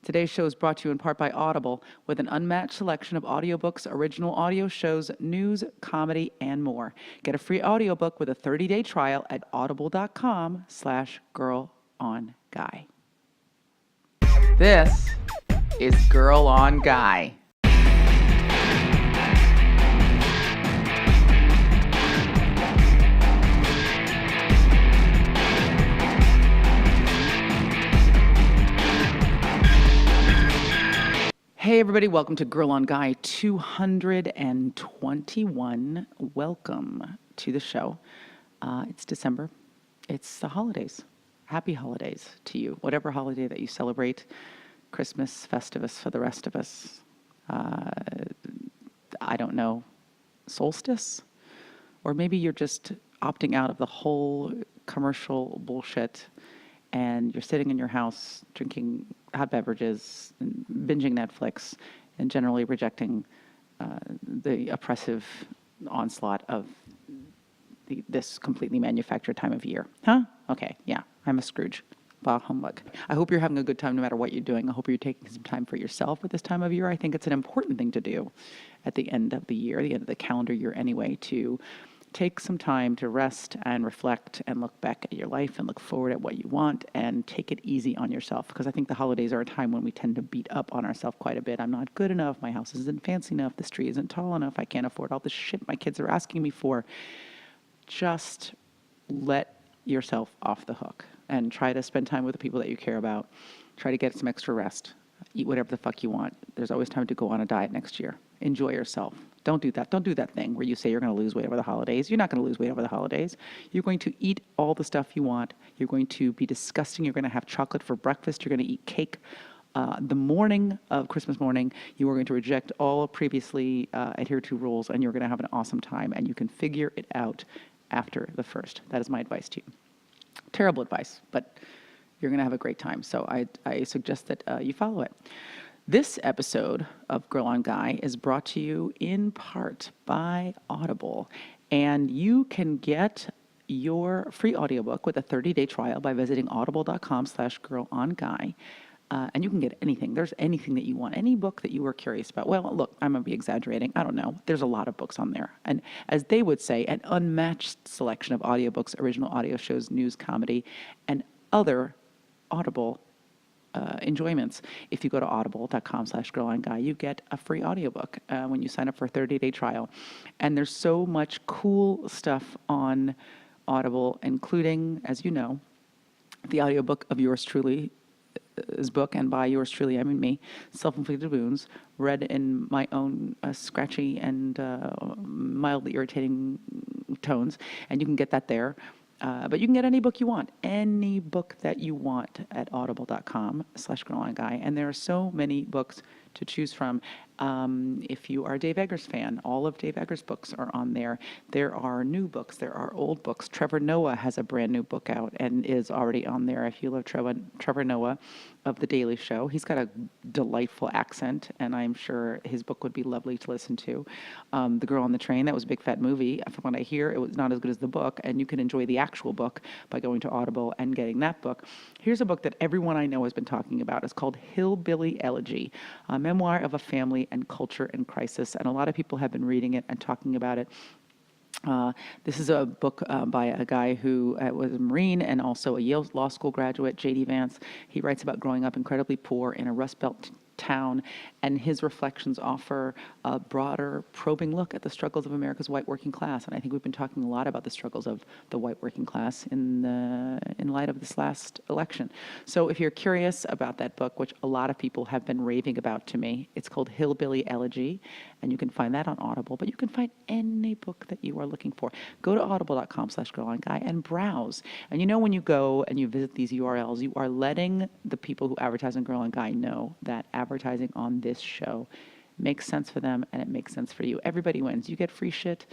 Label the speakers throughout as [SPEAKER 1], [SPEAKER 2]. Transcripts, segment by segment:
[SPEAKER 1] Today's show is brought to you in part by Audible, with an unmatched selection of audiobooks, original audio shows, news, comedy, and more. Get a free audiobook with a 30-day trial at audible.com/girlonguy. This is Girl on Guy. Hey everybody, welcome to Girl on Guy 221. Welcome to the show. It's December. It's the holidays. Happy holidays to you. Whatever holiday that you celebrate, Christmas, Festivus for the rest of us. I don't know, solstice? Or maybe you're just opting out of the whole commercial bullshit and you're sitting in your house drinking hot beverages, and binging Netflix, and generally rejecting the oppressive onslaught of this completely manufactured time of year. Huh? Okay, yeah, I'm a Scrooge. Bah humbug. I hope you're having a good time no matter what you're doing. I hope you're taking some time for yourself at this time of year. I think it's an important thing to do at the end of the year, the end of the calendar year anyway, to take some time to rest and reflect and look back at your life and look forward at what you want and take it easy on yourself. Because I think the holidays are a time when we tend to beat up on ourselves quite a bit. I'm not good enough. My house isn't fancy enough. This tree isn't tall enough. I can't afford all the shit my kids are asking me for. Just let yourself off the hook and try to spend time with the people that you care about. Try to get some extra rest. Eat whatever the fuck you want. There's always time to go on a diet next year. Enjoy yourself. Don't do that. Don't do that thing where you say you're going to lose weight over the holidays. You're not going to lose weight over the holidays. You're going to eat all the stuff you want. You're going to be disgusting. You're going to have chocolate for breakfast. You're going to eat cake the morning of Christmas morning. You are going to reject all previously adhered to rules, and you're going to have an awesome time, and you can figure it out after the first. That is my advice to you. Terrible advice, but you're going to have a great time. So I suggest that you follow it. This episode of Girl on Guy is brought to you in part by Audible, and you can get your free audiobook with a 30-day trial by visiting audible.com/girlonguy. And you can get anything. There's anything that you want, any book that you are curious about. Well, look, I'm going to be exaggerating. I don't know. There's a lot of books on there. And as they would say, an unmatched selection of audiobooks, original audio shows, news, comedy, and other Audible enjoyments. If you go to audible.com/girlonguy, you get a free audiobook when you sign up for a 30-day trial. And there's so much cool stuff on Audible, including, as you know, the audiobook of yours truly, his book, and by yours truly, I mean me, Self-Inflicted Wounds, read in my own scratchy and mildly irritating tones. And you can get that there. But you can get any book you want, any book that you want at audible.com/girlonguy. And there are so many books to choose from. If you are a Dave Eggers fan, all of Dave Eggers' books are on there. There are new books. There are old books. Trevor Noah has a brand new book out and is already on there. If you love Trevor Noah of The Daily Show, he's got a delightful accent, and I'm sure his book would be lovely to listen to. The Girl on the Train, that was a big fat movie. From what I hear, it was not as good as the book, and you can enjoy the actual book by going to Audible and getting that book. Here's a book that everyone I know has been talking about. It's called Hillbilly Elegy, a memoir of a family and culture in crisis, and a lot of people have been reading it and talking about it. This is a book by a guy who was a Marine and also a Yale Law School graduate, J.D. Vance. He writes about growing up incredibly poor in a Rust Belt town, and his reflections offer a broader, probing look at the struggles of America's white working class. And I think we've been talking a lot about the struggles of the white working class in light of this last election. So if you're curious about that book, which a lot of people have been raving about to me, it's called Hillbilly Elegy, and you can find that on Audible, but you can find any book that you are looking for. Go to audible.com/girlonguy and browse. And you know, when you go and you visit these URLs, you are letting the people who advertise on Girl on Guy know that advertising on this show makes sense for them, and it makes sense for you. Everybody wins. You get free shit.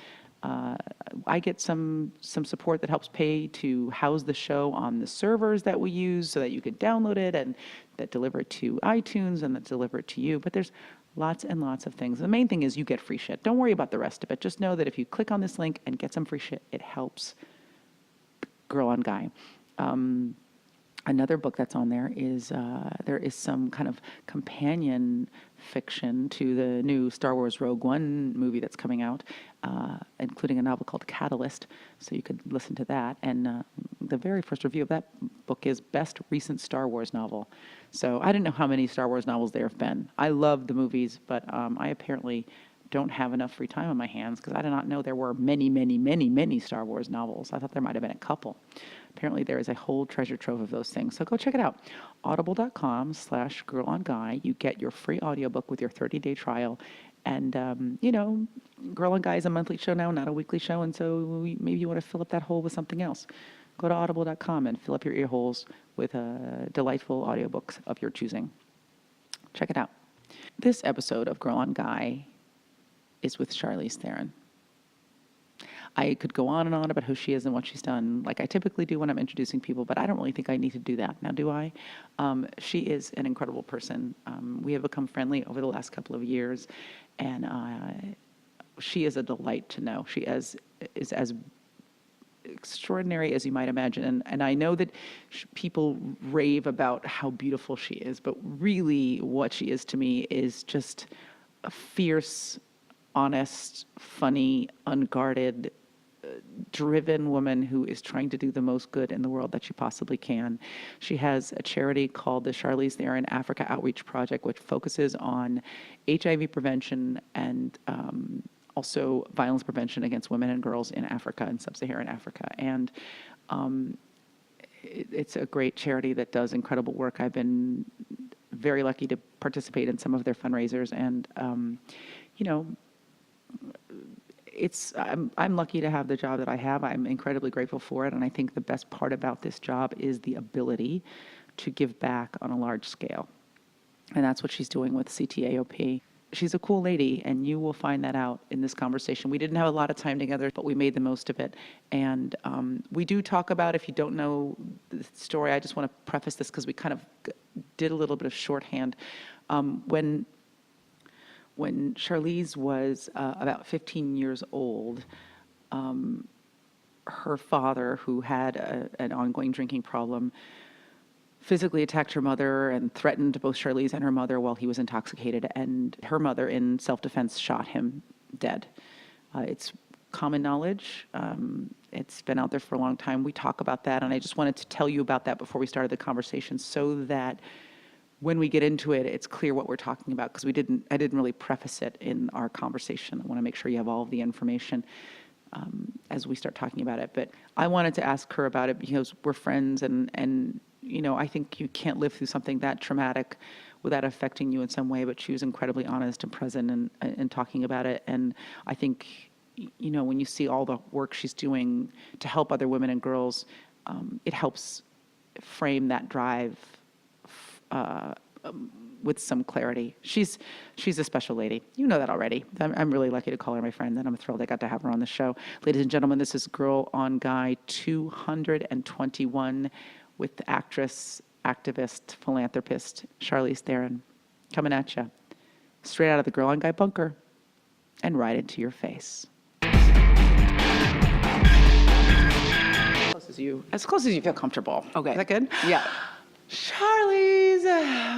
[SPEAKER 1] I get some support that helps pay to house the show on the servers that we use so that you can download it and that deliver it to iTunes and that deliver it to you. But there's lots and lots of things. The main thing is you get free shit. Don't worry about the rest of it. Just know that if you click on this link and get some free shit, it helps Girl on Guy. Another book that's on there is there is some kind of companion fiction to the new Star Wars Rogue One movie that's coming out, including a novel called Catalyst, so you could listen to that. And the very first review of that book is Best Recent Star Wars Novel. So I didn't know how many Star Wars novels there have been. I love the movies, but I apparently don't have enough free time on my hands because I did not know there were many, many, many, many Star Wars novels. I thought there might have been a couple. Apparently there is a whole treasure trove of those things. So go check it out. Audible.com/girlonguy. You get your free audiobook with your 30-day trial. And, Girl on Guy is a monthly show now, not a weekly show. And so maybe you want to fill up that hole with something else. Go to audible.com and fill up your ear holes with delightful audiobooks of your choosing. Check it out. This episode of Girl on Guy is with Charlize Theron. I could go on and on about who she is and what she's done, like I typically do when I'm introducing people, but I don't really think I need to do that. Now, do I? She is an incredible person. We have become friendly over the last couple of years, and she is a delight to know. She is as extraordinary as you might imagine. And I know that people rave about how beautiful she is, but really what she is to me is just a fierce, honest, funny, unguarded, driven woman who is trying to do the most good in the world that she possibly can. She has a charity called the Charlize Theron Africa Outreach Project, which focuses on HIV prevention and also violence prevention against women and girls in Africa and sub-Saharan Africa. And it's a great charity that does incredible work. I've been very lucky to participate in some of their fundraisers, and I'm lucky to have the job that I have. I'm incredibly grateful for it, and I think the best part about this job is the ability to give back on a large scale, and that's what she's doing with CTAOP. She's a cool lady, and you will find that out in this conversation. We didn't have a lot of time together, but we made the most of it. And we do talk about, if you don't know the story, I just want to preface this because we kind of did a little bit of shorthand. When Charlize was about 15 years old, her father, who had an ongoing drinking problem, physically attacked her mother and threatened both Charlize and her mother while he was intoxicated, and her mother, in self-defense, shot him dead. It's common knowledge. It's been out there for a long time. We talk about that, and I just wanted to tell you about that before we started the conversation so that when we get into it, it's clear what we're talking about, because I didn't really preface it in our conversation. I want to make sure you have all of the information as we start talking about it. But I wanted to ask her about it because we're friends, and I think you can't live through something that traumatic without affecting you in some way. But she was incredibly honest and present and talking about it. And I think, when you see all the work she's doing to help other women and girls, it helps frame that drive with some clarity. She's a special lady. You know that already. I'm really lucky to call her my friend, and I'm thrilled I got to have her on the show. Ladies and gentlemen, this is Girl on Guy 221 with actress, activist, philanthropist Charlize Theron, coming at you straight out of the Girl on Guy bunker and right into your face. As close as you feel comfortable.
[SPEAKER 2] Okay.
[SPEAKER 1] Is that good?
[SPEAKER 2] Yeah.
[SPEAKER 1] Charlize,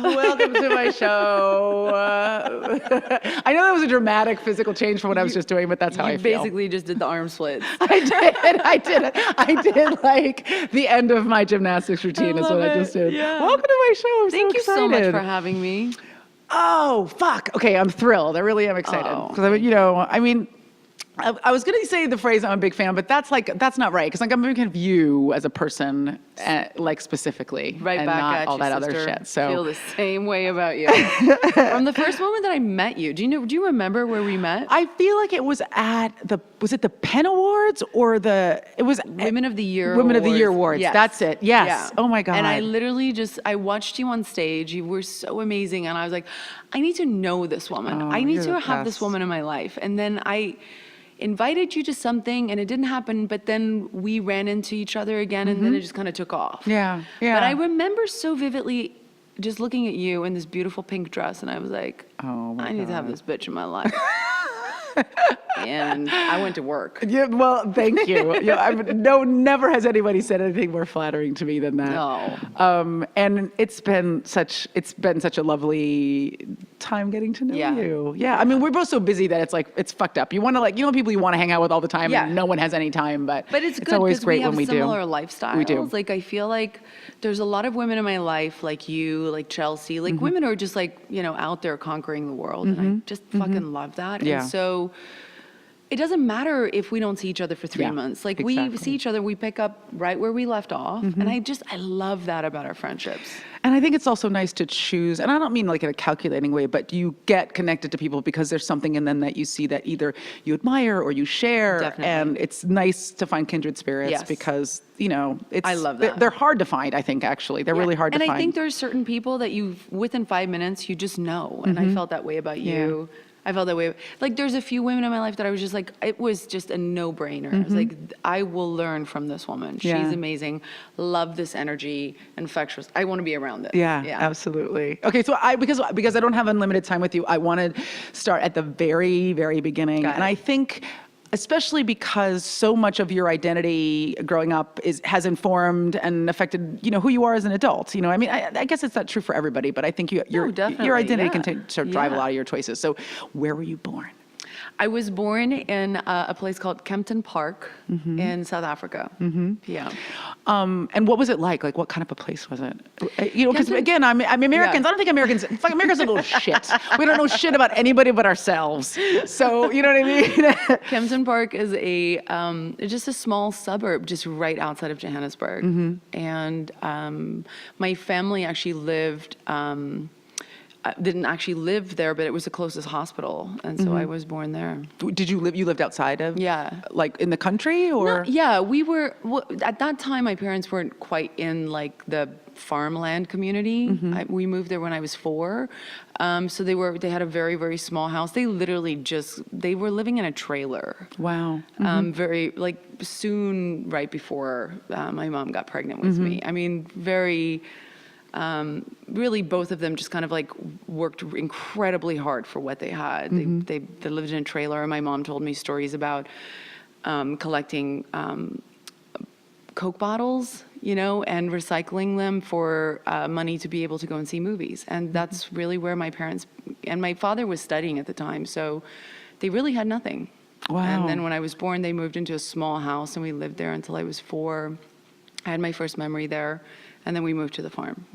[SPEAKER 1] welcome to my show. I know that was a dramatic physical change from what I was just doing, but that's how I feel.
[SPEAKER 2] You basically just did the arm splits.
[SPEAKER 1] I did like the end of my gymnastics routine is what I just did.
[SPEAKER 2] Yeah.
[SPEAKER 1] Welcome to my show. I'm
[SPEAKER 2] Thank
[SPEAKER 1] so
[SPEAKER 2] you so
[SPEAKER 1] excited.
[SPEAKER 2] much for having me.
[SPEAKER 1] Oh, fuck. Okay, I'm thrilled. I really am excited. Because I was going to say the phrase I'm a big fan, but that's not right. Because I'm a big fan of you as a person, specifically.
[SPEAKER 2] Right
[SPEAKER 1] and
[SPEAKER 2] back
[SPEAKER 1] not
[SPEAKER 2] at
[SPEAKER 1] all
[SPEAKER 2] you,
[SPEAKER 1] that
[SPEAKER 2] sister.
[SPEAKER 1] other shit. So
[SPEAKER 2] Feel the same way about you. From the first moment that I met you, do you remember where we met?
[SPEAKER 1] I feel like it was at was it the Penn Awards or it was
[SPEAKER 2] Women of the Year
[SPEAKER 1] Women of the Year Awards.
[SPEAKER 2] Yes.
[SPEAKER 1] That's it. Yes.
[SPEAKER 2] Yeah.
[SPEAKER 1] Oh my God.
[SPEAKER 2] And I literally I watched you on stage. You were so amazing. And I was like, I need to know this woman.
[SPEAKER 1] Oh,
[SPEAKER 2] I need
[SPEAKER 1] you're
[SPEAKER 2] to
[SPEAKER 1] the
[SPEAKER 2] have this
[SPEAKER 1] best.
[SPEAKER 2] woman in my life. And then I invited you to something and it didn't happen, but then we ran into each other again and then it just kind of took off.
[SPEAKER 1] Yeah.
[SPEAKER 2] But I remember so vividly just looking at you in this beautiful pink dress and I was like,
[SPEAKER 1] Oh my
[SPEAKER 2] I need to have
[SPEAKER 1] God.
[SPEAKER 2] this bitch in my life. And I went to work.
[SPEAKER 1] Yeah, well, thank you. Never has anybody said anything more flattering to me than that.
[SPEAKER 2] No.
[SPEAKER 1] And it's been such a lovely time getting to know
[SPEAKER 2] Yeah.
[SPEAKER 1] you. Yeah. I mean, we're both so busy that it's like, it's fucked up. You want to people you want to hang out with all the time
[SPEAKER 2] Yeah.
[SPEAKER 1] and no one has any time, but
[SPEAKER 2] it's good
[SPEAKER 1] always
[SPEAKER 2] because
[SPEAKER 1] great
[SPEAKER 2] we have
[SPEAKER 1] when we do.
[SPEAKER 2] similar lifestyles.
[SPEAKER 1] We do.
[SPEAKER 2] Like, I feel like there's a lot of women in my life, like you, like Chelsea, like women who are just like, out there conquering the world. And I just fucking love that.
[SPEAKER 1] Yeah.
[SPEAKER 2] And so it doesn't matter if we don't see each other for 3
[SPEAKER 1] Yeah,
[SPEAKER 2] months. Like
[SPEAKER 1] exactly.
[SPEAKER 2] we see each other, we pick up right where we left off. And I love that about our friendships.
[SPEAKER 1] And I think it's also nice to choose, and I don't mean like in a calculating way, but you get connected to people because there's something in them that you see that either you admire or you share.
[SPEAKER 2] Definitely.
[SPEAKER 1] And it's nice to find kindred spirits
[SPEAKER 2] Yes.
[SPEAKER 1] because, it's,
[SPEAKER 2] I love that.
[SPEAKER 1] They're hard to find, I think, actually. They're really hard to
[SPEAKER 2] and
[SPEAKER 1] find.
[SPEAKER 2] I think there's certain people that within 5 minutes, you just know. And I felt that way about you. I felt that way. Like, there's a few women in my life that I was just like, it was just a no-brainer. I was like, I will learn from this woman.
[SPEAKER 1] Yeah.
[SPEAKER 2] She's amazing. Love this energy. Infectious. I want to be around this.
[SPEAKER 1] Yeah, absolutely. Okay, so because I don't have unlimited time with you, I want to start at the very, very beginning.
[SPEAKER 2] Got it.
[SPEAKER 1] And I think, especially because so much of your identity growing up has informed and affected, who you are as an adult. I mean, I guess it's not true for everybody, but I think your identity can sort of drive a lot of your choices. So, where were you born?
[SPEAKER 2] I was born in a place called Kempton Park in South Africa. Yeah.
[SPEAKER 1] And what was it like? Like, what kind of a place was it? Because again, I'm Americans.
[SPEAKER 2] Yeah.
[SPEAKER 1] I don't think Americans are little shit. We don't know shit about anybody but ourselves. So, you know what I mean?
[SPEAKER 2] Kempton Park is just a small suburb just right outside of Johannesburg. And my family actually didn't actually live there, but it was the closest hospital. And so I was born there.
[SPEAKER 1] Did you lived outside of?
[SPEAKER 2] Yeah.
[SPEAKER 1] Like in the country or?
[SPEAKER 2] No, yeah, we were, at that time, my parents weren't quite in like the farmland community. We moved there when I was 4. So they had a very, very small house. They literally they were living in a trailer.
[SPEAKER 1] Wow.
[SPEAKER 2] Very, like soon right before my mom got pregnant with me. I mean, very, really both of them just kind of like worked incredibly hard for what they had. They lived in a trailer, and my mom told me stories about collecting Coke bottles, and recycling them for money to be able to go and see movies. And that's really where my parents, and my father was studying at the time, so they really had nothing.
[SPEAKER 1] Wow.
[SPEAKER 2] And then when I was born, they moved into a small house, and we lived there until I was 4. I had my first memory there. And then we moved to the farm.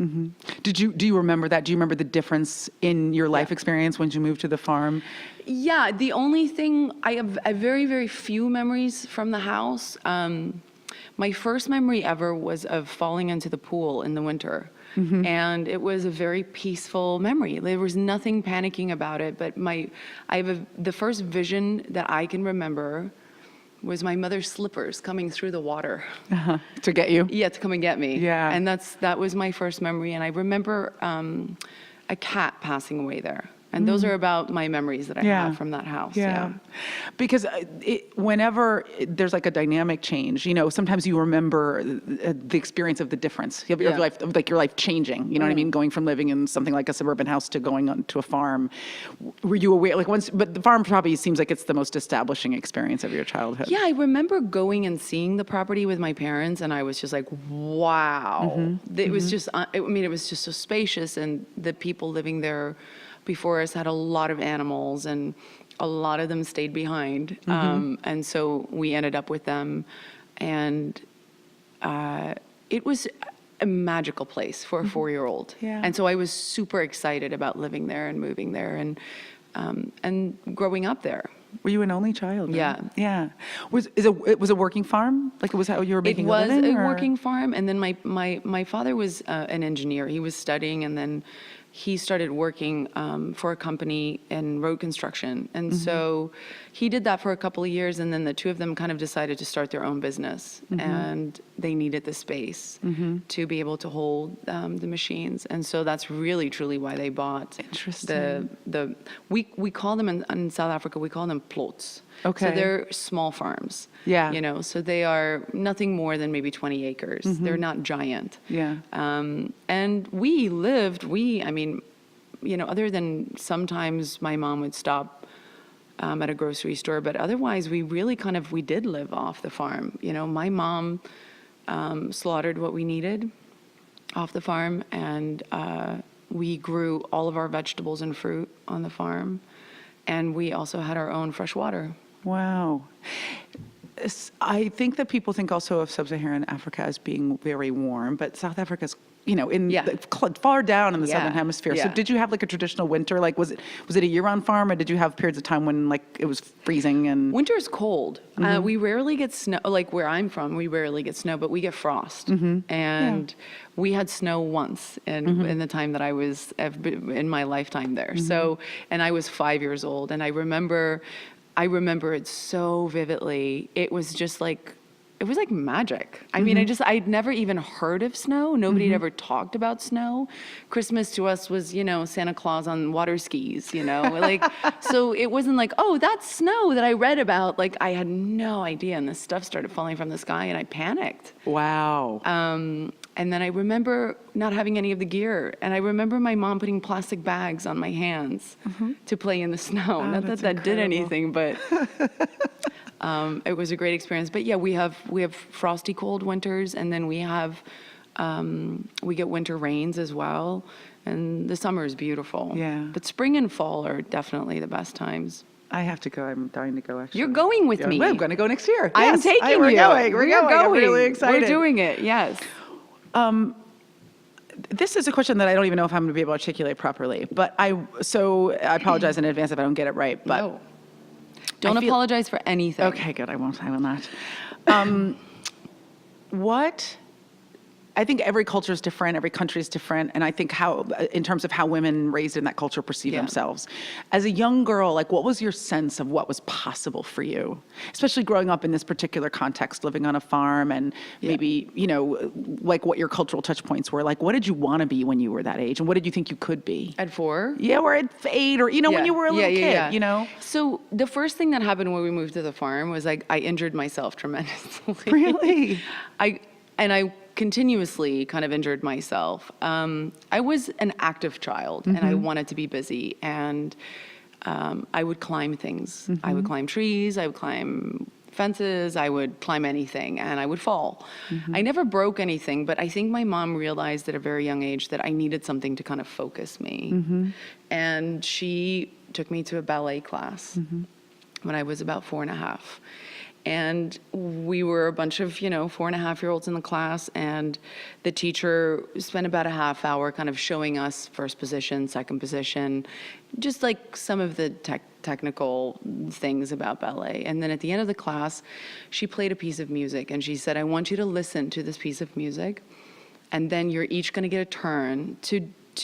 [SPEAKER 1] Do you remember that? Do you remember the difference in your life experience when you moved to the farm?
[SPEAKER 2] Yeah, the only thing, I have very, very few memories from the house. My first memory ever was of falling into the pool in the winter. And it was a very peaceful memory. There was nothing panicking about it, but the first vision that I can remember was my mother's slippers coming through the water.
[SPEAKER 1] To get you?
[SPEAKER 2] Yeah, to come and get me.
[SPEAKER 1] Yeah.
[SPEAKER 2] And that was my first memory. And I remember a cat passing away there. And those are about my memories that I have from that house. Yeah.
[SPEAKER 1] Because whenever there's like a dynamic change, sometimes you remember the experience of the difference of your life, like your life changing, you know what I mean? Going from living in something like a suburban house to going on to a farm. Were you aware, but the farm probably seems like it's the most establishing experience of your childhood.
[SPEAKER 2] Yeah, I remember going and seeing the property with my parents, and I was just like, wow. It was just, it was just so spacious, and the people living there before us had a lot of animals, and a lot of them stayed behind. And so we ended up with them, and it was a magical place for a 4-year-old.
[SPEAKER 1] Yeah.
[SPEAKER 2] And so I was super excited about living there and moving there and growing up there.
[SPEAKER 1] Were you an only child?
[SPEAKER 2] Yeah.
[SPEAKER 1] Yeah. Was it a working farm? Like it was how you were making a living?
[SPEAKER 2] It was a working farm, and then my father was an engineer. He was studying, and then he started working for a company in road construction. And so he did that for a couple of years, and then the two of them kind of decided to start their own business. And they needed the space to be able to hold the machines. And so that's really, truly why they bought we call them in South Africa, we call them plots.
[SPEAKER 1] Okay.
[SPEAKER 2] So they're small farms.
[SPEAKER 1] Yeah.
[SPEAKER 2] So they are nothing more than maybe 20 acres. They're not giant.
[SPEAKER 1] Yeah.
[SPEAKER 2] And other than sometimes my mom would stop at a grocery store. But otherwise, we really we did live off the farm. You know, my mom slaughtered what we needed off the farm, and we grew all of our vegetables and fruit on the farm. And we also had our own fresh water.
[SPEAKER 1] Wow. I think that people think also of sub-Saharan Africa as being very warm, but South Africa's, far down in the southern hemisphere. So did you have like a traditional winter? Like, was it a year-round farm, or did you have periods of time when like it was freezing and?
[SPEAKER 2] Winter's cold. We rarely get snow. Like where I'm from, we rarely get snow, but we get frost. And we had snow once in the time that I was in my lifetime there. So, and I was 5 years old, and I remember it so vividly. It was just like, it was like magic. I mean, I'd never even heard of snow. Nobody had ever talked about snow. Christmas to us was, Santa Claus on water skis, like, so it wasn't like, oh, that's snow that I read about. Like, I had no idea. And this stuff started falling from the sky, and I panicked.
[SPEAKER 1] Wow.
[SPEAKER 2] And then I remember not having any of the gear. And I remember my mom putting plastic bags on my hands to play in the snow.
[SPEAKER 1] Oh,
[SPEAKER 2] not that did anything, but it was a great experience. But yeah, we have frosty cold winters, and then we get winter rains as well. And the summer is beautiful.
[SPEAKER 1] Yeah.
[SPEAKER 2] But spring and fall are definitely the best times.
[SPEAKER 1] I have to go. I'm dying to go, actually.
[SPEAKER 2] You're going with me.
[SPEAKER 1] I'm going to go next year.
[SPEAKER 2] I'm
[SPEAKER 1] Yes.
[SPEAKER 2] taking you.
[SPEAKER 1] We're going. I'm really excited.
[SPEAKER 2] We're doing it, yes.
[SPEAKER 1] This is a question that I don't even know if I'm going to be able to articulate properly, but I apologize in advance if I don't get it right. But
[SPEAKER 2] No. Don't apologize for anything.
[SPEAKER 1] Okay, good. I won't not. I think every culture is different, every country is different, and I think in terms of how women raised in that culture perceive themselves. As a young girl, like, what was your sense of what was possible for you? Especially growing up in this particular context, living on a farm, and maybe, like what your cultural touch points were. Like, what did you want to be when you were that age, and what did you think you could be?
[SPEAKER 2] At 4?
[SPEAKER 1] Yeah, or at 8, or, when you were a little kid,
[SPEAKER 2] So the first thing that happened when we moved to the farm was, like, I injured myself tremendously.
[SPEAKER 1] Really?
[SPEAKER 2] I continuously kind of injured myself. I was an active child, and I wanted to be busy, and I would climb things. I would climb trees, I would climb fences, I would climb anything, and I would fall. I never broke anything, but I think my mom realized at a very young age that I needed something to kind of focus me. And she took me to a ballet class when I was about 4.5. And we were a bunch of, 4.5-year-olds in the class, and the teacher spent about a half hour kind of showing us first position, second position, just like some of the technical things about ballet. And then at the end of the class, she played a piece of music, and she said, I want you to listen to this piece of music, and then you're each going to get a turn to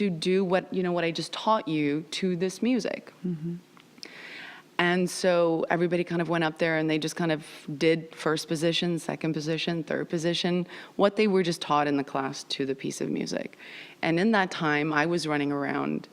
[SPEAKER 2] do what I just taught you to this music. And so everybody kind of went up there, and they just kind of did first position, second position, third position, what they were just taught in the class to the piece of music. And in that time, I was running around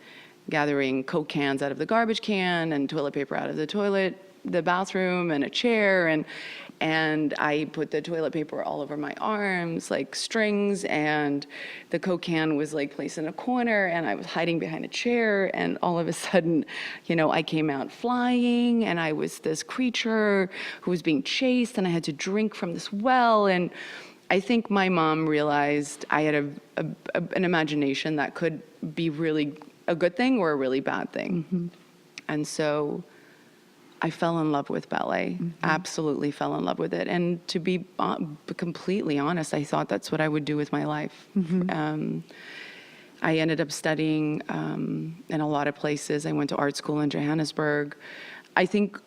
[SPEAKER 2] gathering Coke cans out of the garbage can and toilet paper out of the bathroom, and a chair, and I put the toilet paper all over my arms, like strings, and the Coke can was like placed in a corner, and I was hiding behind a chair, and all of a sudden, I came out flying, and I was this creature who was being chased, and I had to drink from this well. And I think my mom realized I had an imagination that could be really a good thing or a really bad thing. And so I fell in love with ballet, absolutely fell in love with it. And to be completely honest, I thought that's what I would do with my life. I ended up studying in a lot of places. I went to art school in Johannesburg. I think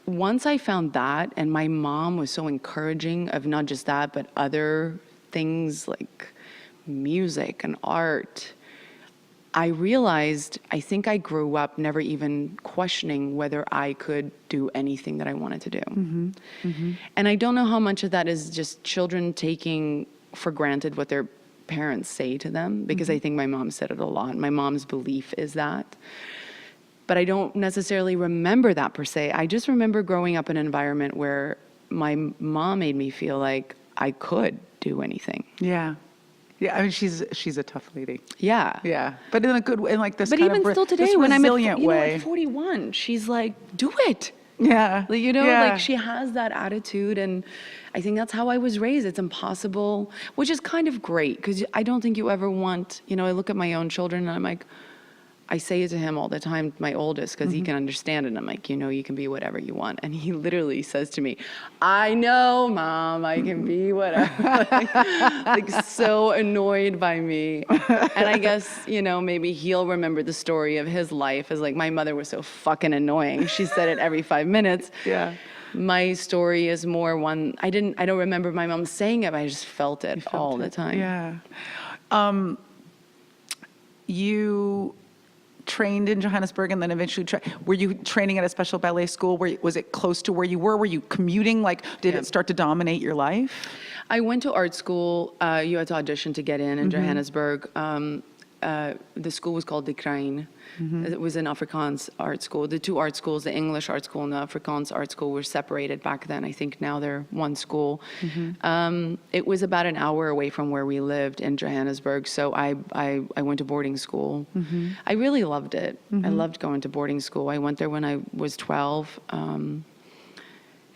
[SPEAKER 2] once I found that, and my mom was so encouraging of not just that, but other things like music and art, I realized, I think I grew up never even questioning whether I could do anything that I wanted to do. And I don't know how much of that is just children taking for granted what their parents say to them, because I think my mom said it a lot. My mom's belief is that. But I don't necessarily remember that per se. I just remember growing up in an environment where my mom made me feel like I could do anything.
[SPEAKER 1] Yeah. Yeah, I mean, she's a tough lady.
[SPEAKER 2] Yeah.
[SPEAKER 1] Yeah, but in a good way, in like this
[SPEAKER 2] But
[SPEAKER 1] kind
[SPEAKER 2] even
[SPEAKER 1] of
[SPEAKER 2] still today,
[SPEAKER 1] this
[SPEAKER 2] when I'm
[SPEAKER 1] resilient way.
[SPEAKER 2] at 41, she's like, do it.
[SPEAKER 1] Yeah,
[SPEAKER 2] Like, you know,
[SPEAKER 1] yeah.
[SPEAKER 2] like she has that attitude, and I think that's how I was raised. It's impossible, which is kind of great, because I don't think you ever want, you know, I look at my own children and I'm like, I say it to him all the time, my oldest, because he can understand it. And I'm like, you know, you can be whatever you want. And he literally says to me, I know, Mom, I can be whatever. like so annoyed by me. And I guess, you know, maybe he'll remember the story of his life as like, my mother was so fucking annoying. She said it every 5 minutes.
[SPEAKER 1] Yeah.
[SPEAKER 2] My story is more one, I don't remember my mom saying it, but I just felt it all the time.
[SPEAKER 1] Yeah. You trained in Johannesburg and then eventually, were you training at a special ballet school? Was it close to where you were? Were you commuting? Like, did it start to dominate your life?
[SPEAKER 2] I went to art school. You had to audition to get in Johannesburg. The school was called De Krain. It was an Afrikaans art school. The two art schools, the English art school and the Afrikaans art school, were separated back then. I think now they're one school. It was about an hour away from where we lived in Johannesburg, so I went to boarding school. I really loved it. I loved going to boarding school. I went there when I was 12.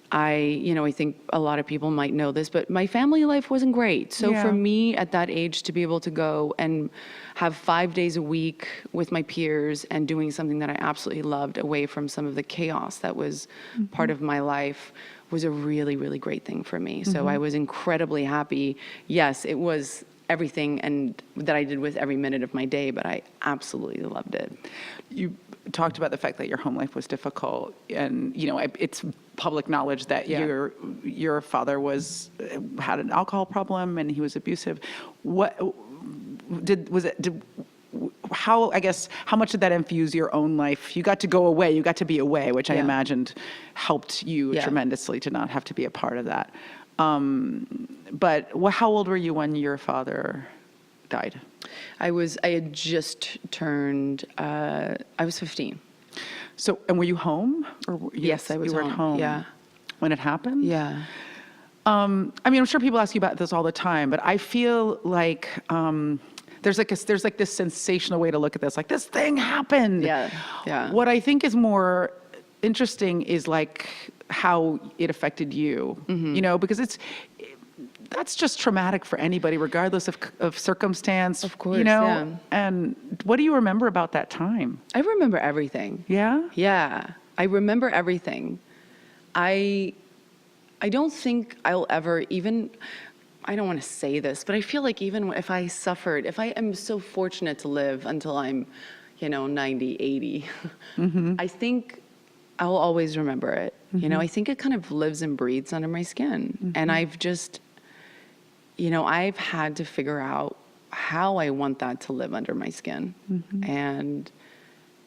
[SPEAKER 2] I think a lot of people might know this, but my family life wasn't great. So for me at that age to be able to go and have 5 days a week with my peers and doing something that I absolutely loved away from some of the chaos that was part of my life was a really, really great thing for me. So I was incredibly happy. Yes, it was everything and that I did with every minute of my day, but I absolutely loved it.
[SPEAKER 1] You talked about the fact that your home life was difficult, and it's public knowledge that your father had an alcohol problem and he was abusive. How much did that infuse your own life? You got to go away, you got to be away, which I imagined helped you tremendously to not have to be a part of that. But how old were you when your father died?
[SPEAKER 2] I had just turned, I was 15.
[SPEAKER 1] So, and were you home?
[SPEAKER 2] Yes, I was
[SPEAKER 1] home. You were at home.
[SPEAKER 2] Yeah.
[SPEAKER 1] When it happened?
[SPEAKER 2] Yeah.
[SPEAKER 1] I'm sure people ask you about this all the time, but I feel like there's like this sensational way to look at this, like this thing happened.
[SPEAKER 2] Yeah. Yeah.
[SPEAKER 1] What I think is more interesting is like how it affected you, because that's just traumatic for anybody, regardless of circumstance.
[SPEAKER 2] Of course, yeah.
[SPEAKER 1] And what do you remember about that time?
[SPEAKER 2] I remember everything.
[SPEAKER 1] Yeah?
[SPEAKER 2] Yeah, I remember everything. I don't think I'll ever even, I don't want to say this, but I feel like even if I am so fortunate to live until I'm, 90, 80, I think I'll always remember it. I think it kind of lives and breathes under my skin. And I've just, I've had to figure out how I want that to live under my skin. And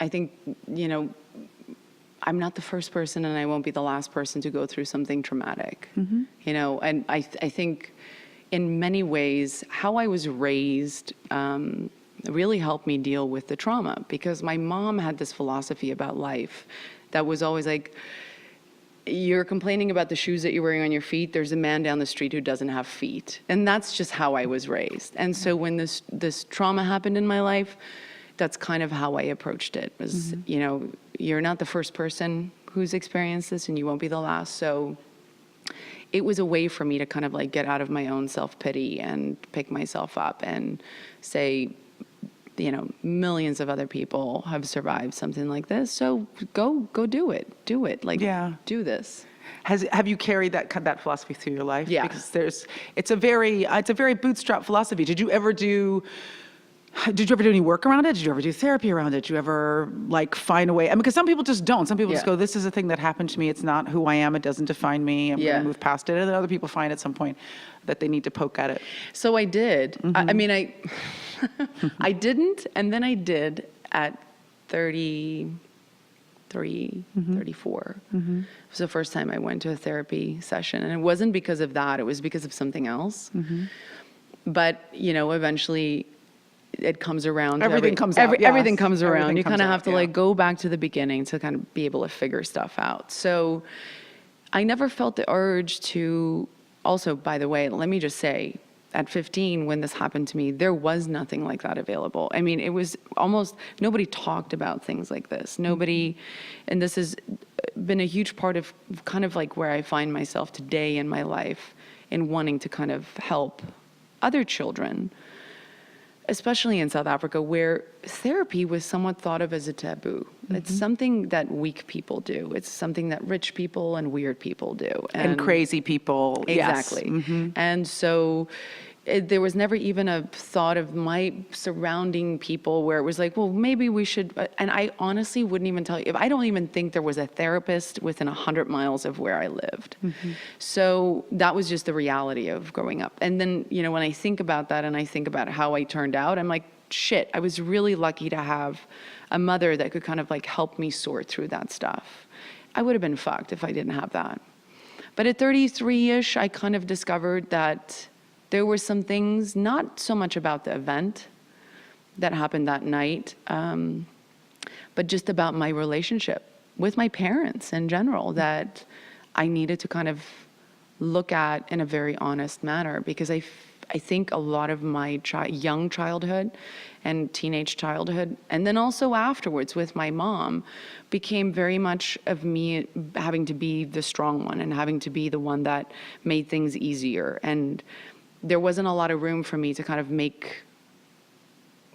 [SPEAKER 2] I think, I'm not the first person and I won't be the last person to go through something traumatic, and I think in many ways, how I was raised really helped me deal with the trauma, because my mom had this philosophy about life that was always like, you're complaining about the shoes that you're wearing on your feet. There's a man down the street who doesn't have feet. And that's just how I was raised. And so when this trauma happened in my life, that's kind of how I approached it. Was, you're not the first person who's experienced this and you won't be the last. So it was a way for me to kind of like get out of my own self-pity and pick myself up and say, millions of other people have survived something like this. So go do it. Do it. Like, do this.
[SPEAKER 1] Have you carried that philosophy through your life?
[SPEAKER 2] Yeah.
[SPEAKER 1] Because it's a very bootstrap philosophy. Did you ever do any work around it? Did you ever do therapy around it? Did you ever find a way? Because some people just don't. Some people just go, this is a thing that happened to me. It's not who I am. It doesn't define me. I'm going to move past it. And then other people find at some point that they need to poke at it.
[SPEAKER 2] So I did. I didn't. And then I did at 33, 34. It was the first time I went to a therapy session. And it wasn't because of that. It was because of something else. But, eventually it comes around.
[SPEAKER 1] Everything comes out.
[SPEAKER 2] Everything comes around. You kind of have to go back to the beginning to kind of be able to figure stuff out. So I never felt the urge to, also, by the way, let me just say, at 15, when this happened to me, there was nothing like that available. I mean, it was almost, nobody talked about things like this. Nobody, and this has been a huge part of kind of like where I find myself today in my life, in wanting to kind of help other children, especially in South Africa, where therapy was somewhat thought of as a taboo. It's something that weak people do. It's something that rich people and weird people do.
[SPEAKER 1] And crazy people.
[SPEAKER 2] Exactly.
[SPEAKER 1] Yes.
[SPEAKER 2] And so there was never even a thought of my surrounding people where it was like, well, maybe we should. And I honestly wouldn't even tell you. I don't even think there was a therapist within 100 miles of where I lived. So that was just the reality of growing up. And then, you know, when I think about that and I think about how I turned out, I'm like, shit, I was really lucky to have a mother that could kind of like help me sort through that stuff. I would have been fucked if I didn't have that. But at 33-ish, I kind of discovered that there were some things, not so much about the event that happened that night, but just about my relationship with my parents in general, that I needed to kind of look at in a very honest manner, because I think a lot of my young childhood and teenage childhood, and then also afterwards with my mom, became very much of me having to be the strong one and having to be the one that made things easier. And there wasn't a lot of room for me to kind of make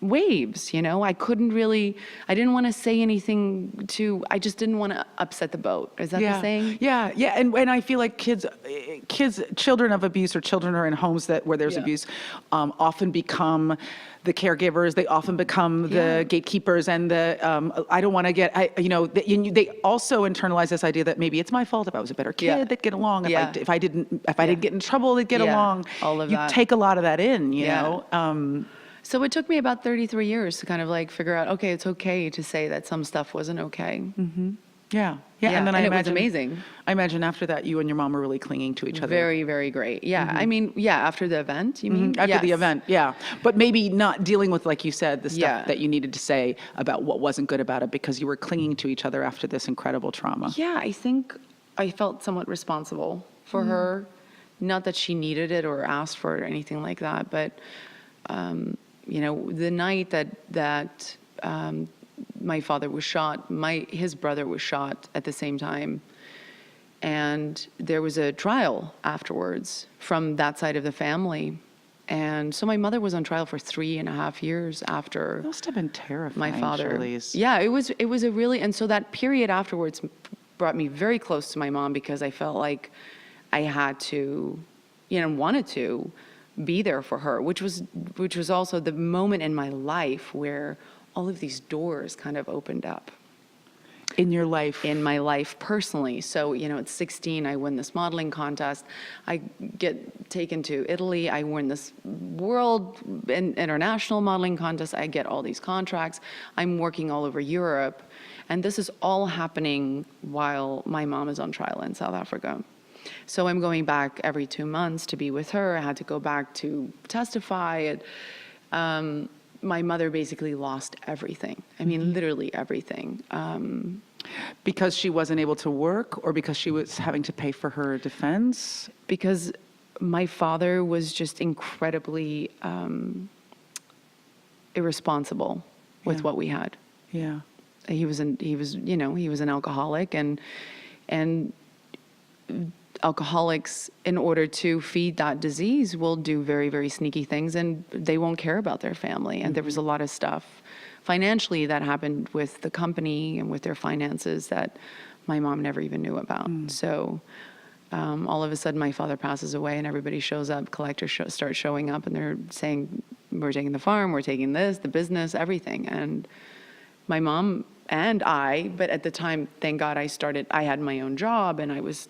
[SPEAKER 2] waves, you know? I didn't want to say anything I just didn't want to upset the boat. Is that the saying?
[SPEAKER 1] Yeah. And I feel like children of abuse, or children who are in homes where there's abuse, often become the caregivers. They often become the gatekeepers, and I don't want to they also internalize this idea that maybe it's my fault if I was a better kid, they'd get along. If I didn't get in trouble, they'd get along.
[SPEAKER 2] All of that.
[SPEAKER 1] You take a lot of that in, you know?
[SPEAKER 2] So it took me about 33 years to kind of like figure out, okay, it's okay to say that some stuff wasn't okay.
[SPEAKER 1] Yeah. And then
[SPEAKER 2] it was amazing.
[SPEAKER 1] I imagine after that, you and your mom were really clinging to each other.
[SPEAKER 2] Very, very great. Yeah. I mean, after the event, you mean?
[SPEAKER 1] After the event, but maybe not dealing with, like you said, the stuff that you needed to say about what wasn't good about it, because you were clinging to each other after this incredible trauma.
[SPEAKER 2] Yeah, I think I felt somewhat responsible for her. Not that she needed it or asked for it or anything like that, but you know, the night that my father was shot, his brother was shot at the same time, and there was a trial afterwards from that side of the family. And so my mother was on trial for 3.5 years after.
[SPEAKER 1] That must have been terrifying,
[SPEAKER 2] my father.
[SPEAKER 1] Charlize.
[SPEAKER 2] Yeah, it was a really, and so that period afterwards brought me very close to my mom, because I felt like I had to, wanted to be there for her, which was also the moment in my life where all of these doors kind of opened up.
[SPEAKER 1] In your life?
[SPEAKER 2] In my life personally. So, at 16, I win this modeling contest. I get taken to Italy. I win this world and international modeling contest. I get all these contracts. I'm working all over Europe. And this is all happening while my mom is on trial in South Africa. So I'm going back every 2 months to be with her. I had to go back to testify. My mother basically lost everything. I mean, literally everything.
[SPEAKER 1] Because she wasn't able to work, or because she was having to pay for her defense?
[SPEAKER 2] Because my father was just incredibly irresponsible with what we had.
[SPEAKER 1] Yeah.
[SPEAKER 2] He was an alcoholic, and alcoholics, in order to feed that disease, will do very, very sneaky things, and they won't care about their family. And there was a lot of stuff financially that happened with the company and with their finances that my mom never even knew about. So all of a sudden my father passes away, and everybody shows up, collectors start showing up, and they're saying, we're taking the farm, we're taking this, the business, everything. And my mom and I, but at the time, thank God I had my own job, and I was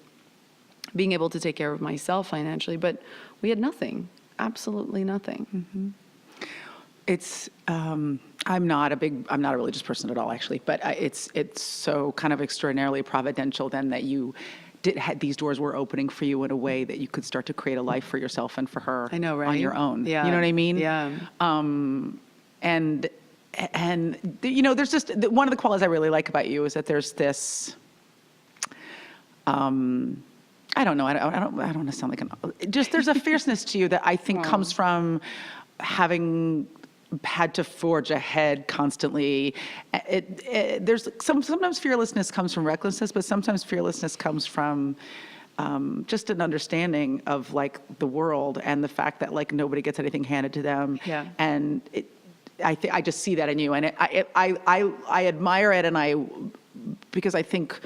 [SPEAKER 2] being able to take care of myself financially, but we had nothing, absolutely nothing.
[SPEAKER 1] It's, I'm not a religious person at all, actually, but it's so kind of extraordinarily providential then that these doors were opening for you in a way that you could start to create a life for yourself and for her.
[SPEAKER 2] I know, right?
[SPEAKER 1] On your own.
[SPEAKER 2] Yeah.
[SPEAKER 1] You know what I mean?
[SPEAKER 2] Yeah.
[SPEAKER 1] And there's just, one of the qualities I really like about you is that there's this, I don't know. I don't want to sound like just there's a fierceness to you that I think comes from having had to forge ahead constantly. There's sometimes fearlessness comes from recklessness, but sometimes fearlessness comes from just an understanding of like the world and the fact that like nobody gets anything handed to them.
[SPEAKER 2] Yeah.
[SPEAKER 1] And I just see that in you, and I admire it, and because I think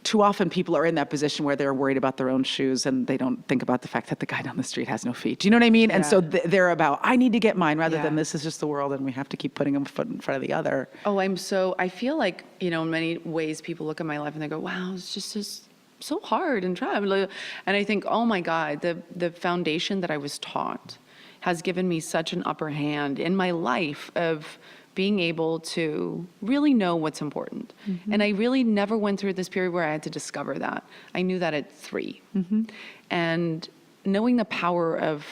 [SPEAKER 1] too often people are in that position where they're worried about their own shoes and they don't think about the fact that the guy down the street has no feet. Do you know what I mean? And so they're about, I need to get mine, rather than this is just the world and we have to keep putting a foot in front of the other.
[SPEAKER 2] Oh, I feel like, in many ways people look at my life and they go, wow, it's just so hard and try. And I think, oh my God, the foundation that I was taught has given me such an upper hand in my life of being able to really know what's important. Mm-hmm. And I really never went through this period where I had to discover that. I knew that at 3. Mm-hmm. And knowing the power of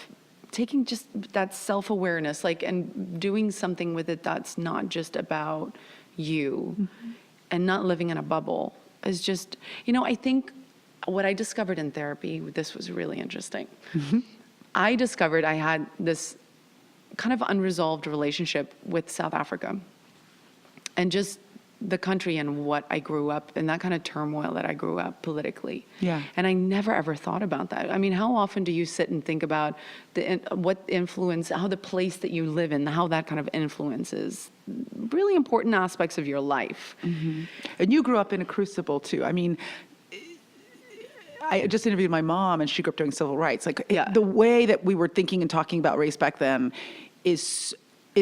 [SPEAKER 2] taking just that self-awareness, like, and doing something with it that's not just about you, mm-hmm. and not living in a bubble is just, I think what I discovered in therapy, this was really interesting. Mm-hmm. I discovered I had this kind of unresolved relationship with South Africa and just the country and what I grew up in, that kind of turmoil that I grew up politically. Yeah. And I never ever thought about that. I mean, how often do you sit and think about what influence, how the place that you live in, how that kind of influences really important aspects of your life? Mm-hmm.
[SPEAKER 1] And you grew up in a crucible too. I mean, I just interviewed my mom, and she grew up doing civil rights. Like, the way that we were thinking and talking about race back then it's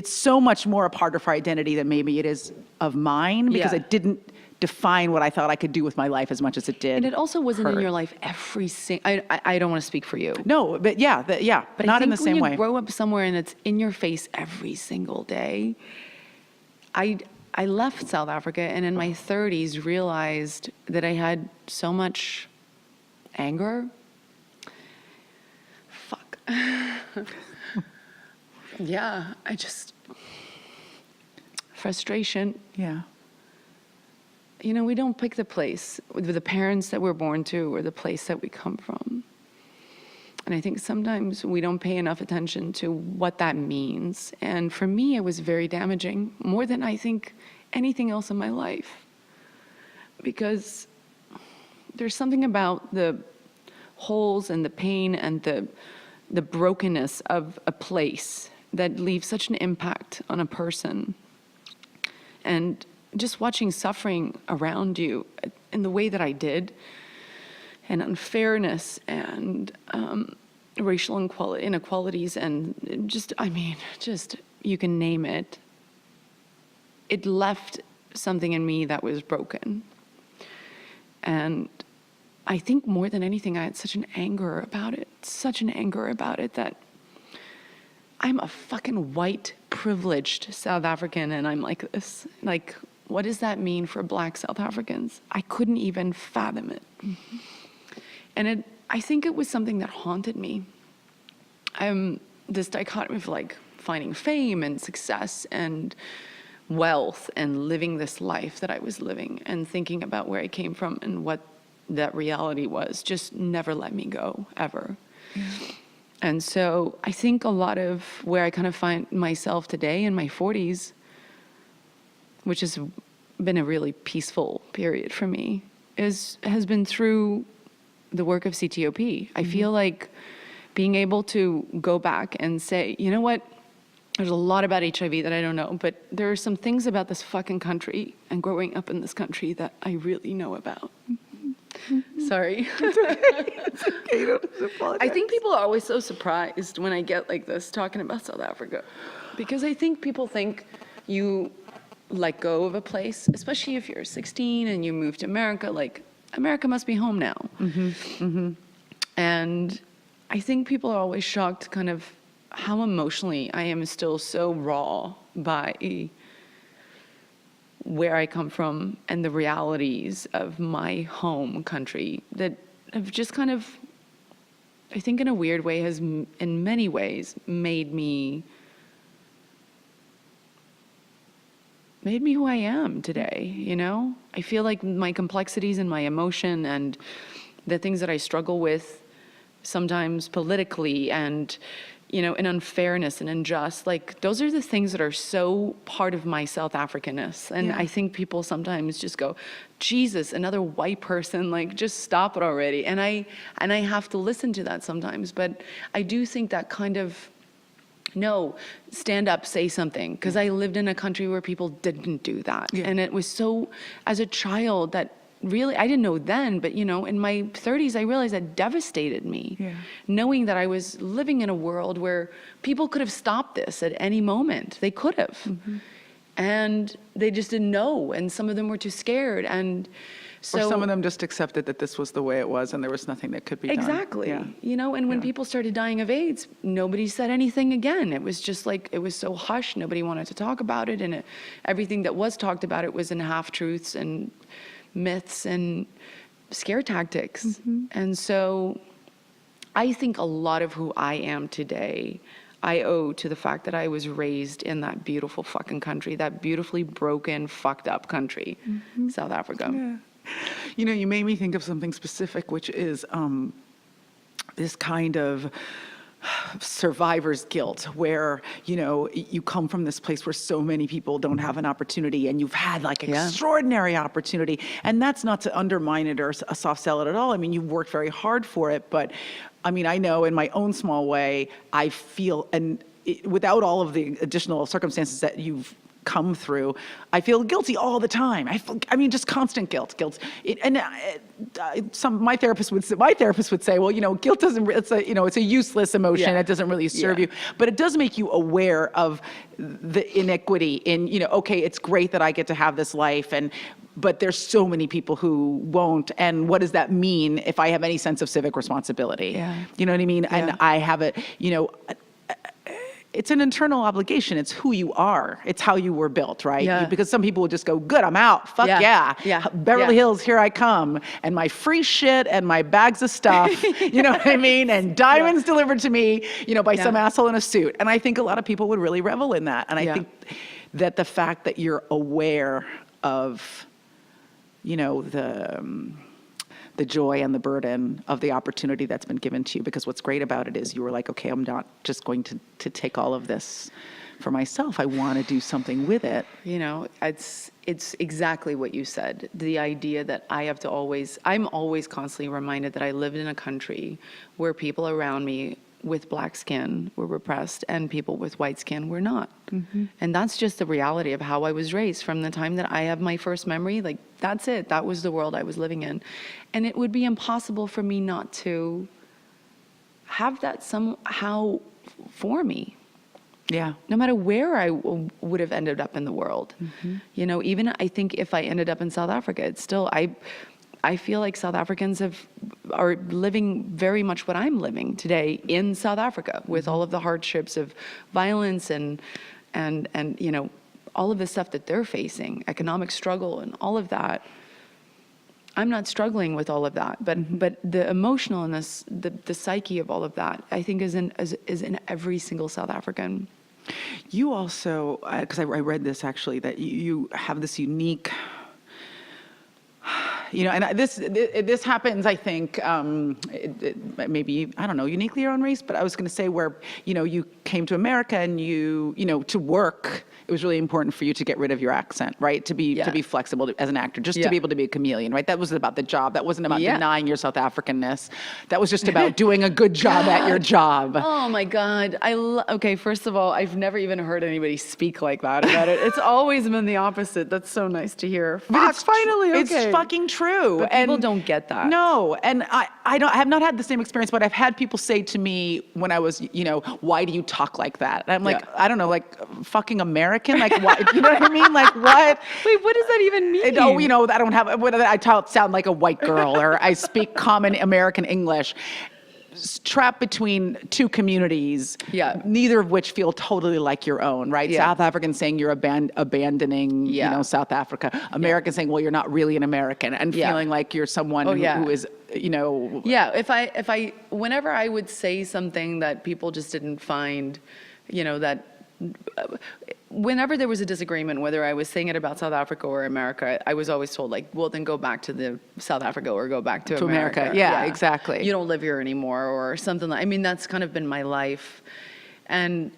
[SPEAKER 1] so much more a part of our identity than maybe it is of mine, because it didn't define what I thought I could do with my life as much as it did.
[SPEAKER 2] And it also wasn't in your life every single. I don't want to speak for you.
[SPEAKER 1] No, but but not in the same way.
[SPEAKER 2] When you grow up somewhere and it's in your face every single day. I left South Africa, and in my 30s realized that I had so much anger. Fuck. Yeah, frustration.
[SPEAKER 1] Yeah.
[SPEAKER 2] We don't pick the place with the parents that we're born to or the place that we come from. And I think sometimes we don't pay enough attention to what that means. And for me, it was very damaging, more than I think anything else in my life. Because there's something about the holes and the pain and the brokenness of a place that leaves such an impact on a person. And just watching suffering around you in the way that I did, and unfairness and racial inequalities, and just you can name it. It left something in me that was broken. And I think more than anything, I had such an anger about it that I'm a fucking white, privileged South African, and I'm like this. Like, what does that mean for Black South Africans? I couldn't even fathom it. Mm-hmm. And I think it was something that haunted me. This dichotomy of like finding fame and success and wealth and living this life that I was living, and thinking about where I came from and what that reality was, just never let me go, ever. Yeah. And so I think a lot of where I kind of find myself today in my 40s, which has been a really peaceful period for me, has been through the work of CTOP. Mm-hmm. I feel like being able to go back and say, you know what, there's a lot about HIV that I don't know, but there are some things about this fucking country and growing up in this country that I really know about. Mm-hmm. Sorry. It's okay. It's okay. You don't have to apologize. I think people are always so surprised when I get like this talking about South Africa, because I think people think you let go of a place, especially if you're 16 and you move to America, like America must be home now. Mm-hmm. Mm-hmm. And I think people are always shocked kind of how emotionally I am still so raw by where I come from and the realities of my home country that have just kind of, I think in a weird way, has in many ways made me who I am today, I feel like my complexities and my emotion and the things that I struggle with sometimes politically and, in unfairness and unjust, like those are the things that are so part of my South Africanness. And
[SPEAKER 1] Yeah.
[SPEAKER 2] I think people sometimes just go, Jesus, another white person, like just stop it already. And I have to listen to that sometimes. But I do think that kind of, no, stand up, say something. Because I lived in a country where people didn't do that.
[SPEAKER 1] Yeah.
[SPEAKER 2] And it was so, as a child, that really, I didn't know then, but in my 30s, I realized that devastated me.
[SPEAKER 1] Yeah.
[SPEAKER 2] Knowing that I was living in a world where people could have stopped this at any moment. They could have. And they just didn't know. And some of them were too scared. And so.
[SPEAKER 1] Or some of them just accepted that this was the way it was and there was nothing that could be done.
[SPEAKER 2] Exactly.
[SPEAKER 1] Yeah.
[SPEAKER 2] And when people started dying of AIDS, nobody said anything again. It was just like, it was so hushed. Nobody wanted to talk about it. And everything that was talked about, it was in half-truths and myths and scare tactics. And so I think a lot of who I am today, I owe to the fact that I was raised in that beautiful fucking country, that beautifully broken, fucked up country, South Africa.
[SPEAKER 1] Yeah. You made me think of something specific, which is this kind of survivor's guilt where, you come from this place where so many people don't have an opportunity and you've had like extraordinary opportunity. And that's not to undermine it or soft sell it at all. I mean, you've worked very hard for it, but I mean, I know in my own small way, I feel, without all of the additional circumstances that you've come through, I feel guilty all the time. I mean, just constant guilt. My therapist would say, well, guilt doesn't. It's a useless emotion.
[SPEAKER 2] Yeah.
[SPEAKER 1] It doesn't really serve you, but it does make you aware of the inequity in. Okay, it's great that I get to have this life, but there's so many people who won't. And what does that mean if I have any sense of civic responsibility?
[SPEAKER 2] Yeah.
[SPEAKER 1] You know what I mean?
[SPEAKER 2] Yeah.
[SPEAKER 1] And I have it. It's an internal obligation. It's who you are. It's how you were built, right?
[SPEAKER 2] Yeah.
[SPEAKER 1] Because some people will just go, good, I'm out. Fuck yeah.
[SPEAKER 2] Yeah.
[SPEAKER 1] Beverly Hills, here I come. And my free shit and my bags of stuff, you know what I mean? And diamonds delivered to me, by some asshole in a suit. And I think a lot of people would really revel in that. And I think that the fact that you're aware of, the joy and the burden of the opportunity that's been given to you. Because what's great about it is you were like, okay, I'm not just going to take all of this for myself. I want to do something with it.
[SPEAKER 2] It's exactly what you said. The idea that I'm always constantly reminded that I lived in a country where people around me with black skin were repressed and people with white skin were not. And that's just the reality of how I was raised from the time that I have my first memory. Like, that's it. That was the world I was living in. And it would be impossible for me not to have that somehow for me.
[SPEAKER 1] Yeah.
[SPEAKER 2] No matter where I would have ended up in the world. Even I think if I ended up in South Africa, it's still, I feel like South Africans are living very much what I'm living today in South Africa, with all of the hardships of violence and all of the stuff that they're facing, economic struggle and all of that. I'm not struggling with all of that, but the emotionalness, the psyche of all of that, I think is in every single South African.
[SPEAKER 1] You also, because I read this actually, that you have this unique. And this happens, I think, maybe, I don't know, uniquely your own race, but I was going to say where, you came to America and to work, it was really important for you to get rid of your accent, right? To be flexible as an actor, just to be able to be a chameleon, right? That was about the job. That wasn't about denying your South Africanness. That was just about doing a good job at your job.
[SPEAKER 2] Oh my God. Okay, first of all, I've never even heard anybody speak like that about it. It's always been the opposite. That's so nice to hear.
[SPEAKER 1] It's
[SPEAKER 2] Finally, okay.
[SPEAKER 1] It's fucking true.
[SPEAKER 2] But people don't get that.
[SPEAKER 1] No, and I have not had the same experience, but I've had people say to me when I was, why do you talk like that? And I'm like, I don't know, like fucking American, like why? You know what I mean? Like what?
[SPEAKER 2] Wait, what does that even mean?
[SPEAKER 1] I don't have. Sound like a white girl, or I speak common American English. Trapped between two communities, neither of which feel totally like your own, right?
[SPEAKER 2] Yeah.
[SPEAKER 1] South Africans saying you're abandoning, South Africa. Americans saying, well, you're not really an American, and feeling like you're someone who is,
[SPEAKER 2] Yeah, whenever I would say something that people just didn't find, that whenever there was a disagreement, whether I was saying it about South Africa or America, I was always told, like, well, then go back to the South Africa or go back to America.
[SPEAKER 1] Yeah, exactly.
[SPEAKER 2] You don't live here anymore or something like, I mean, that's kind of been my life. And,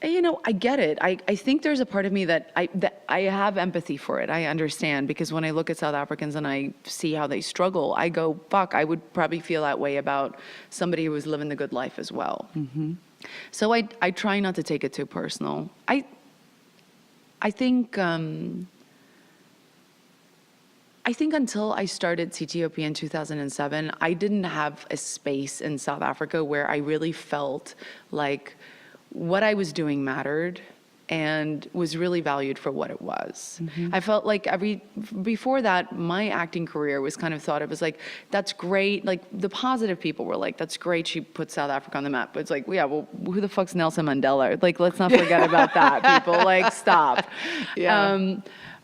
[SPEAKER 2] you know, I get it. I think there's a part of me that I have empathy for it. I understand, because when I look at South Africans and I see how they struggle, I go, fuck, I would probably feel that way about somebody who was living the good life as well. Mm-hmm. So I try not to take it too personal. I think until I started CTOP in 2007, I didn't have a space in South Africa where I really felt like what I was doing mattered and was really valued for what it was. Mm-hmm. I felt like before that, my acting career was kind of thought of as like, that's great. Like, the positive people were like, that's great, she put South Africa on the map. But it's like, yeah, well, who the fuck's Nelson Mandela? Like, let's not forget about that, people. Like, stop. Yeah.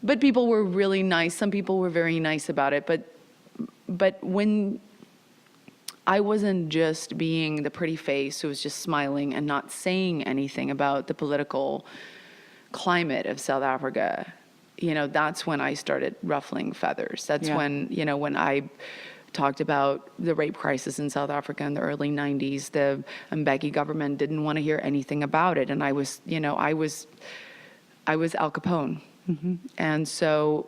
[SPEAKER 2] But people were really nice. Some people were very nice about it. But when I wasn't just being the pretty face who was just smiling and not saying anything about the political climate of South Africa, you know, that's when I started ruffling feathers. That's when, you know, when I talked about the rape crisis in South Africa in the early 90s, the Mbeki government didn't want to hear anything about it. And I was, you know, I was Al Capone. Mm-hmm. And so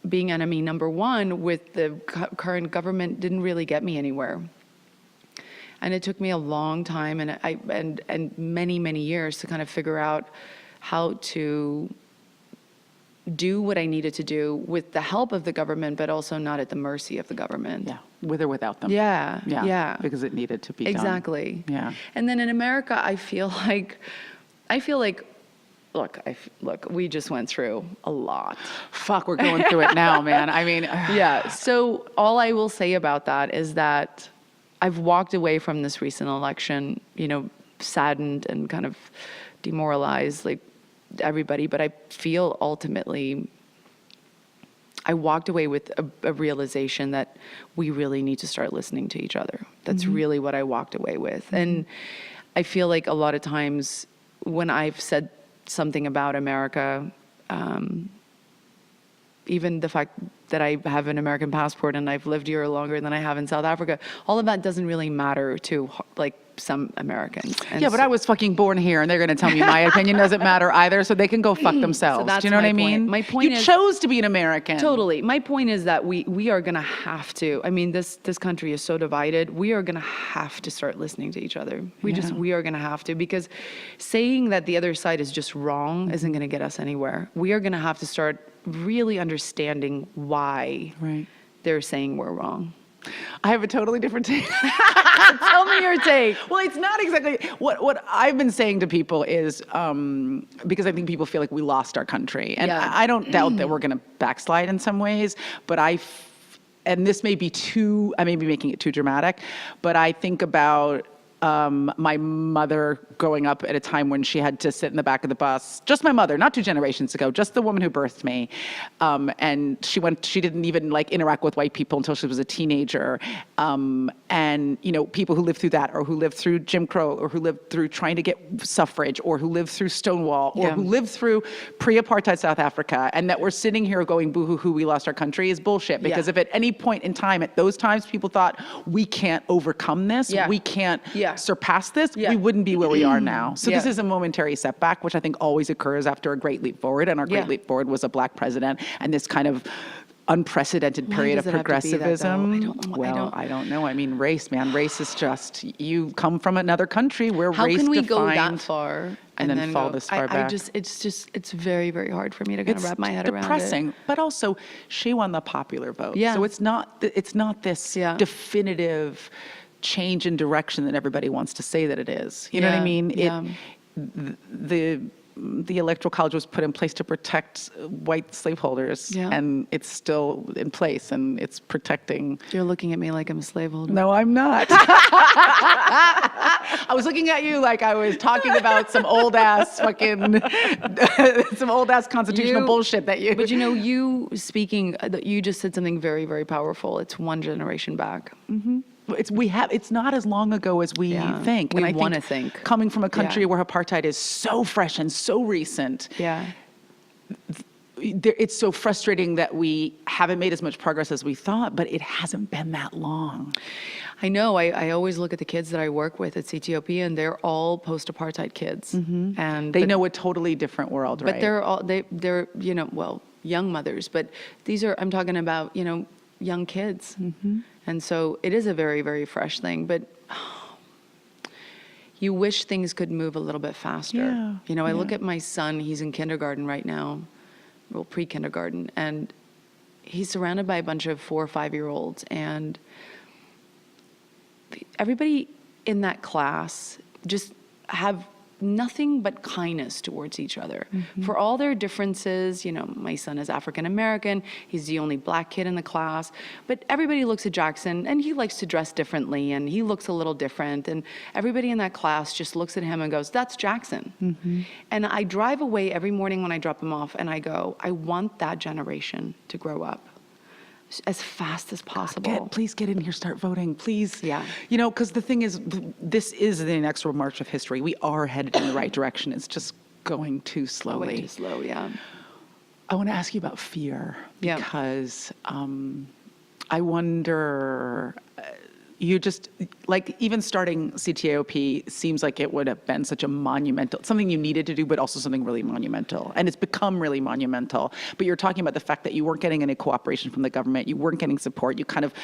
[SPEAKER 2] being enemy number one with the current government didn't really get me anywhere. And it took me a long time and many, many years to kind of figure out how to do what I needed to do with the help of the government, but also not at the mercy of the government.
[SPEAKER 1] Yeah, with or without them.
[SPEAKER 2] Yeah.
[SPEAKER 1] Because it needed to be done.
[SPEAKER 2] Exactly.
[SPEAKER 1] Yeah.
[SPEAKER 2] And then in America, I feel like, look, we just went through a lot.
[SPEAKER 1] Fuck, we're going through it now, man. I mean.
[SPEAKER 2] Yeah. So all I will say about that is that I've walked away from this recent election, you know, saddened and kind of demoralized, like everybody, but I feel ultimately I walked away with a realization that we really need to start listening to each other. That's really what I walked away with. Mm-hmm. And I feel like a lot of times when I've said something about America, even the fact that I have an American passport and I've lived here longer than I have in South Africa, all of that doesn't really matter to like some Americans. And
[SPEAKER 1] yeah, but I was fucking born here, and they're going to tell me my opinion doesn't matter either, so they can go fuck themselves.
[SPEAKER 2] So that's
[SPEAKER 1] do you know what I
[SPEAKER 2] my point.
[SPEAKER 1] mean?
[SPEAKER 2] My point
[SPEAKER 1] you
[SPEAKER 2] is,
[SPEAKER 1] chose to be an American.
[SPEAKER 2] Totally. My point is that we are going to have to. I mean, this country is so divided. We are going to have to start listening to each other. We are going to have to, because saying that the other side is just wrong isn't going to get us anywhere. We are going to have to start really understanding why they're saying we're wrong.
[SPEAKER 1] I have a totally different take.
[SPEAKER 2] Tell me your take.
[SPEAKER 1] Well, it's not exactly what I've been saying to people is because I think people feel like we lost our country, and I don't doubt that we're going to backslide in some ways, but and this may be I may be making it too dramatic, but I think about my mother growing up at a time when she had to sit in the back of the bus. Just my mother, not 2 generations ago, just the woman who birthed me. And she didn't even like interact with white people until she was a teenager. And, you know, people who lived through that, or who lived through Jim Crow, or who lived through trying to get suffrage, or who lived through Stonewall, or who lived through pre-apartheid South Africa, and that we're sitting here going, boo-hoo-hoo, we lost our country, is bullshit. Because if at any point in time, at those times, people thought, we can't overcome this, we can't surpass this, we wouldn't be where we are now. So this is a momentary setback, which I think always occurs after a great leap forward. And our great leap forward was a black president and this kind of unprecedented period of progressivism. I don't know. I mean, race, man. Race is just, you come from another country where race defined.
[SPEAKER 2] How can we go that far
[SPEAKER 1] and then fall this far back?
[SPEAKER 2] It's very, very hard for me to kind of wrap my head around it.
[SPEAKER 1] It's depressing, but also she won the popular vote. Yeah. So it's not this definitive change in direction that everybody wants to say that it is. You know what I mean? The Electoral College was put in place to protect white slaveholders, and it's still in place, and it's protecting.
[SPEAKER 2] You're looking at me like I'm a slaveholder.
[SPEAKER 1] No, I'm not. I was looking at you like I was talking about some old ass constitutional bullshit that you.
[SPEAKER 2] But you know, you just said something very, very powerful. It's one generation back. Mm-hmm.
[SPEAKER 1] It's not as long ago as we think.
[SPEAKER 2] We want to think.
[SPEAKER 1] Coming from a country where apartheid is so fresh and so recent. it's so frustrating that we haven't made as much progress as we thought, but it hasn't been that long.
[SPEAKER 2] I know. I always look at the kids that I work with at CTOP, and they're all post-apartheid kids, and
[SPEAKER 1] They know a totally different world, right?
[SPEAKER 2] but they're well, young mothers, but I'm talking about young kids, and so it is a very, very fresh thing, but. You wish things could move a little bit faster.
[SPEAKER 1] Yeah,
[SPEAKER 2] I look at my son, he's in kindergarten right now, well, pre-kindergarten, and he's surrounded by a bunch of 4 or 5-year-olds, and everybody in that class just have nothing but kindness towards each other. For all their differences, my son is African American, he's the only black kid in the class, but everybody looks at Jackson and he likes to dress differently and he looks a little different, and everybody in that class just looks at him and goes, that's Jackson. And I drive away every morning when I drop him off and I go, I want that generation to grow up as fast as possible.
[SPEAKER 1] Please get in here, start voting, please.
[SPEAKER 2] Yeah.
[SPEAKER 1] Because the thing is, this is the inexorable march of history. We are headed in the right direction. It's just going too slowly.
[SPEAKER 2] Going too slow, yeah.
[SPEAKER 1] I want to ask you about fear,
[SPEAKER 2] Yeah.
[SPEAKER 1] because I wonder, you just, like, even starting CTOP seems like it would have been such a monumental, something you needed to do, but also something really monumental. And it's become really monumental. But you're talking about the fact that you weren't getting any cooperation from the government, you weren't getting support, you kind of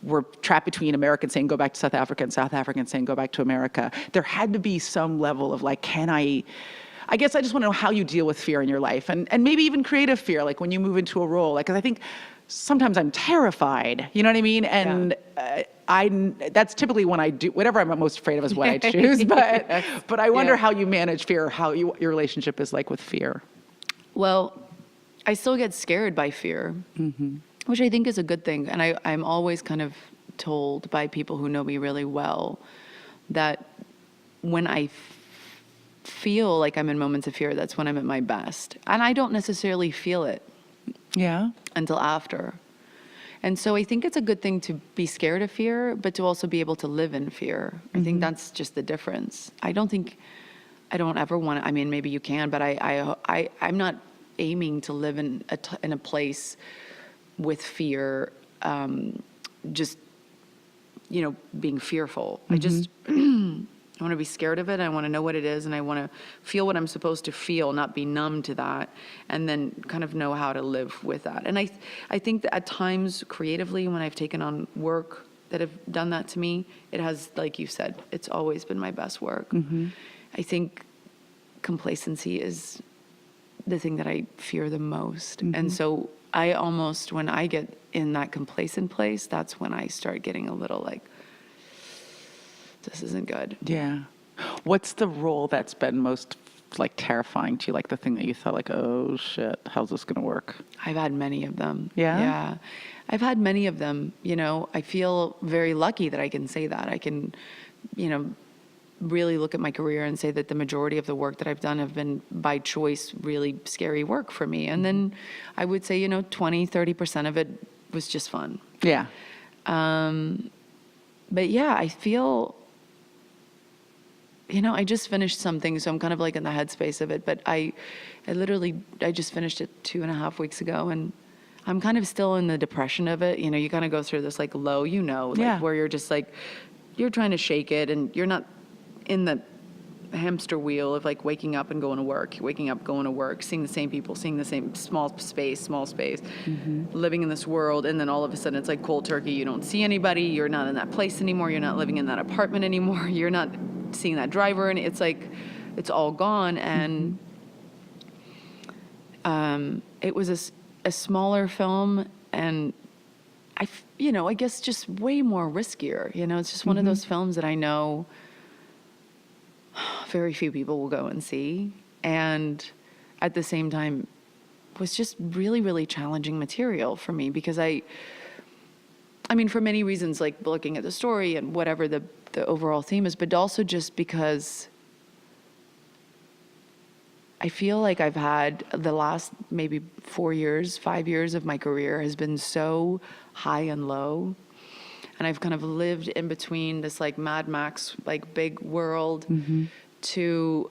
[SPEAKER 1] were trapped between Americans saying, go back to South Africa, and South Africans saying, go back to America. There had to be some level of like, I guess I just want to know how you deal with fear in your life, and maybe even creative fear, like when you move into a role. Like, 'cause I think sometimes I'm terrified, you know what I mean? And that's typically when I do, whatever I'm most afraid of is what I choose. But I wonder how you manage fear, how your relationship is like with fear.
[SPEAKER 2] Well, I still get scared by fear, which I think is a good thing. And I'm always kind of told by people who know me really well that when I feel like I'm in moments of fear, that's when I'm at my best. And I don't necessarily feel it until after. And so I think it's a good thing to be scared of fear, but to also be able to live in fear. I think that's just the difference. I don't ever want to, I mean, maybe you can, but I'm not aiming to live in a place with fear, just, being fearful. I just, I want to be scared of it. I want to know what it is, and I want to feel what I'm supposed to feel, not be numb to that, and then kind of know how to live with that. And I think that at times creatively, when I've taken on work that have done that to me, it has, like you said, it's always been my best work. I think complacency is the thing that I fear the most. And so I almost, when I get in that complacent place, that's when I start getting a little like, this isn't good. Yeah.
[SPEAKER 1] What's the role that's been most like terrifying to you? Like the thing that you thought like, oh shit, how's this going to work?
[SPEAKER 2] I've had many of them.
[SPEAKER 1] Yeah?
[SPEAKER 2] Yeah. I've had many of them. I feel very lucky that I can say that. I can, really look at my career and say that the majority of the work that I've done have been by choice, really scary work for me. And then I would say, 20, 30% of it was just fun.
[SPEAKER 1] Yeah.
[SPEAKER 2] But yeah, I feel, I just finished something, so I'm kind of like in the headspace of it, but I just finished it 2.5 weeks ago, and I'm kind of still in the depression of it. You kind of go through this like low, where you're just like, you're trying to shake it, and you're not in the hamster wheel of like waking up and going to work, seeing the same people, seeing the same small space, living in this world. And then all of a sudden it's like cold turkey. You don't see anybody. You're not in that place anymore. You're not living in that apartment anymore. You're not seeing that driver. And it's like, it's all gone. And it was a smaller film, and I guess just way more riskier. It's just one of those films that I know very few people will go and see, and at the same time was just really, really challenging material for me, because I mean, for many reasons, like looking at the story and whatever the overall theme is, but also just because I feel like I've had the last maybe 5 years of my career has been so high and low. And I've kind of lived in between this like Mad Max, like big world to,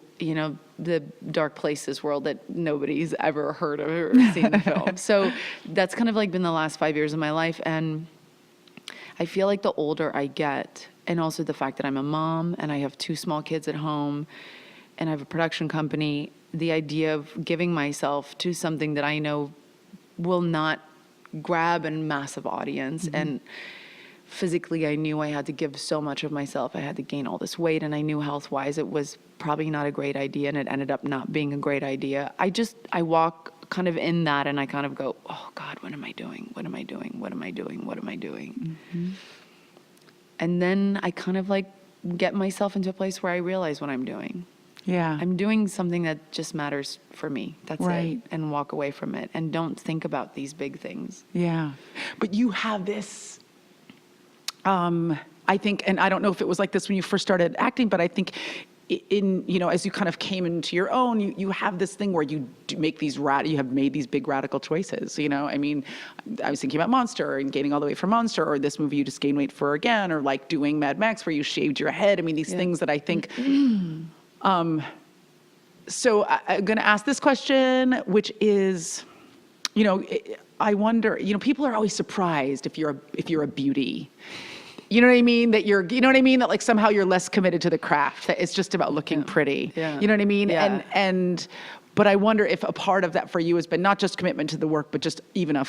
[SPEAKER 2] the dark places world that nobody's ever heard of or seen the film. So that's kind of like been the last 5 years of my life. And I feel like the older I get, and also the fact that I'm a mom and I have 2 small kids at home and I have a production company, the idea of giving myself to something that I know will not grab a massive audience. And physically, I knew I had to give so much of myself. I had to gain all this weight, and I knew health-wise it was probably not a great idea, and it ended up not being a great idea. I walk kind of in that, and I kind of go, oh God, what am I doing? What am I doing? What am I doing? What am I doing? And then I kind of like get myself into a place where I realize what I'm doing.
[SPEAKER 1] Yeah.
[SPEAKER 2] I'm doing something that just matters for me. That's
[SPEAKER 1] Right.
[SPEAKER 2] it. And walk away from it, and don't think about these big things.
[SPEAKER 1] Yeah. But you have this, I think, and I don't know if it was like this when you first started acting, but I think as you kind of came into your own, you have this thing where you do make you have made these big radical choices, I mean, I was thinking about Monster and gaining all the weight for Monster, or this movie you just gained weight for again, or like doing Mad Max where you shaved your head. I mean, these things that I think, so I'm going to ask this question, which is, I wonder, people are always surprised if you're a beauty. You know what I mean? That like somehow you're less committed to the craft, that it's just about looking pretty.
[SPEAKER 2] Yeah.
[SPEAKER 1] You know what I mean?
[SPEAKER 2] Yeah.
[SPEAKER 1] But I wonder if a part of that for you has been not just commitment to the work, but just even a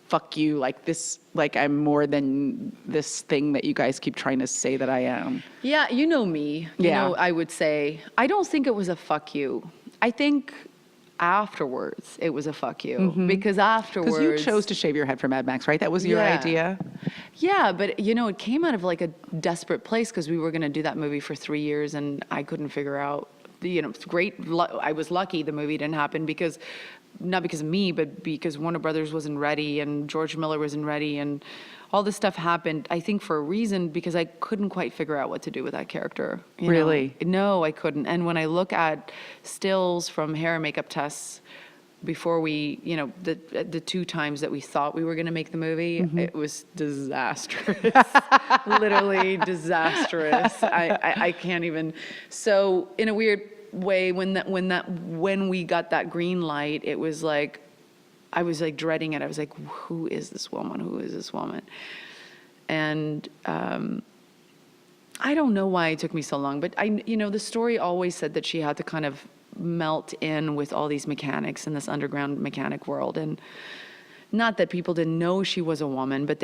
[SPEAKER 1] fuck you, like this, like I'm more than this thing that you guys keep trying to say that I am.
[SPEAKER 2] Yeah, you know me. I would say, I don't think it was a fuck you. I think afterwards it was a fuck you, because afterwards,
[SPEAKER 1] Because you chose to shave your head for Mad Max, right? That was your idea.
[SPEAKER 2] Yeah, but it came out of like a desperate place, because we were going to do that movie for 3 years and I couldn't figure out, it's great. I was lucky the movie didn't happen, because not because of me, but because Warner Brothers wasn't ready and George Miller wasn't ready, and all this stuff happened, I think, for a reason, because I couldn't quite figure out what to do with that character.
[SPEAKER 1] Really?
[SPEAKER 2] No, I couldn't. And when I look at stills from hair and makeup tests before we, the 2 times that we thought we were going to make the movie, it was disastrous. Literally disastrous. I can't even. So in a weird way, when we got that green light, it was like, I was like dreading it. I was like, who is this woman? Who is this woman? And I don't know why it took me so long, but the story always said that she had to kind of melt in with all these mechanics in this underground mechanic world. And not that people didn't know she was a woman, but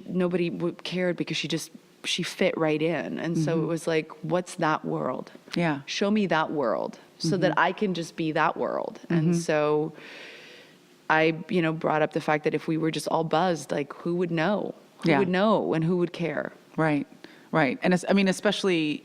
[SPEAKER 2] nobody cared, because she fit right in. And so it was like, what's that world?
[SPEAKER 1] Yeah.
[SPEAKER 2] Show me that world so that I can just be that world. And so I, brought up the fact that if we were just all buzzed, like, who would know? Who would know, and who would care?
[SPEAKER 1] Right. And especially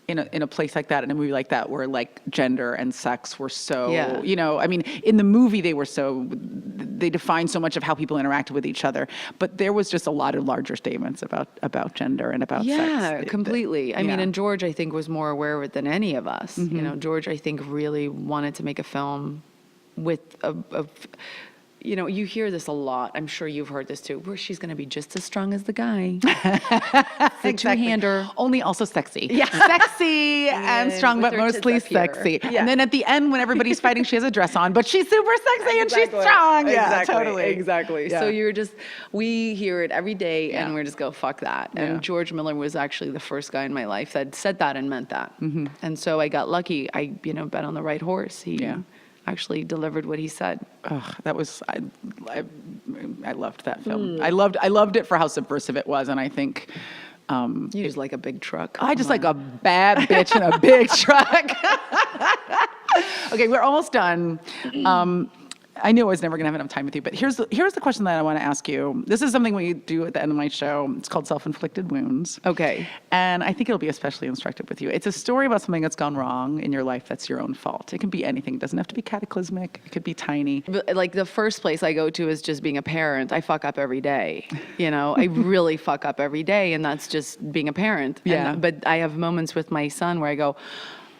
[SPEAKER 1] in a place like that, in a movie like that, where like gender and sex were so, in the movie they defined so much of how people interacted with each other, but there was just a lot of larger statements about gender and about sex.
[SPEAKER 2] Yeah, completely. I mean, and George, I think, was more aware of it than any of us. George, I think, really wanted to make a film with you hear this a lot. I'm sure you've heard this too, where she's going to be just as strong as the guy. The two-hander.
[SPEAKER 1] Only also sexy.
[SPEAKER 2] Yeah.
[SPEAKER 1] Sexy and strong, but mostly sexy. Yeah. And then at the end, when everybody's fighting, she has a dress on, but she's super sexy and she's strong. Yeah, totally.
[SPEAKER 2] Exactly.
[SPEAKER 1] Yeah.
[SPEAKER 2] So we hear it every day, and we just go, fuck that. And George Miller was actually the first guy in my life that said that and meant that. And so I got lucky. I, bet on the right horse. He actually delivered what he said.
[SPEAKER 1] That was, I loved that film. I loved it for how subversive it was, and I think
[SPEAKER 2] you just like a big truck.
[SPEAKER 1] I just like a bad bitch in a big truck. Okay, we're almost done. I knew I was never going to have enough time with you, but here's the question that I want to ask you. This is something we do at the end of my show. It's called Self-inflicted wounds.
[SPEAKER 2] Okay.
[SPEAKER 1] And I think it'll be especially instructive with you. It's a story about something that's gone wrong in your life that's your own fault. It can be anything. It doesn't have to be cataclysmic. It could be tiny.
[SPEAKER 2] But like the first place I go to is just being a parent. I fuck up every day. I really fuck up every day, and that's just being a parent.
[SPEAKER 1] Yeah.
[SPEAKER 2] But I have moments with my son where I go,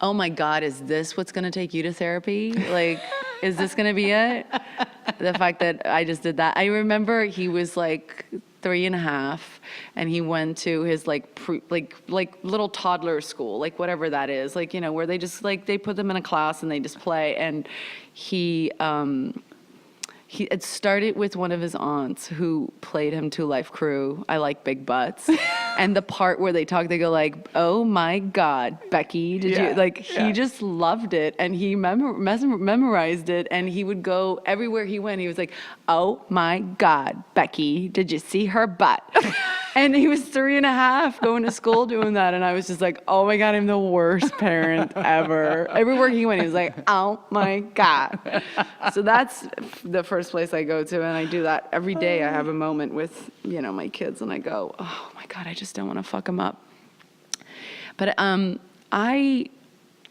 [SPEAKER 2] oh my God, is this what's going to take you to therapy? Like, is this going to be it? The fact that I just did that. I remember he was like 3.5 and he went to his like little toddler school, like whatever that is, like, you know, where they just like, they put them in a class and they just play. And he had started with one of his aunts who played him to Life Crew, I Like Big Butts. And the part where they talk, they go like, oh my God, Becky, did you, like, he just loved it. And he memorized it. And he would go everywhere he went. He was like, oh my God, Becky, did you see her butt? And he was 3.5 going to school doing that. And I was just like, oh my God, I'm the worst parent ever. Everywhere he went, he was like, oh my God. So that's the first place I go to. And I do that every day. I have a moment with, you know, my kids and I go, oh my God, I just don't want to fuck them up. But I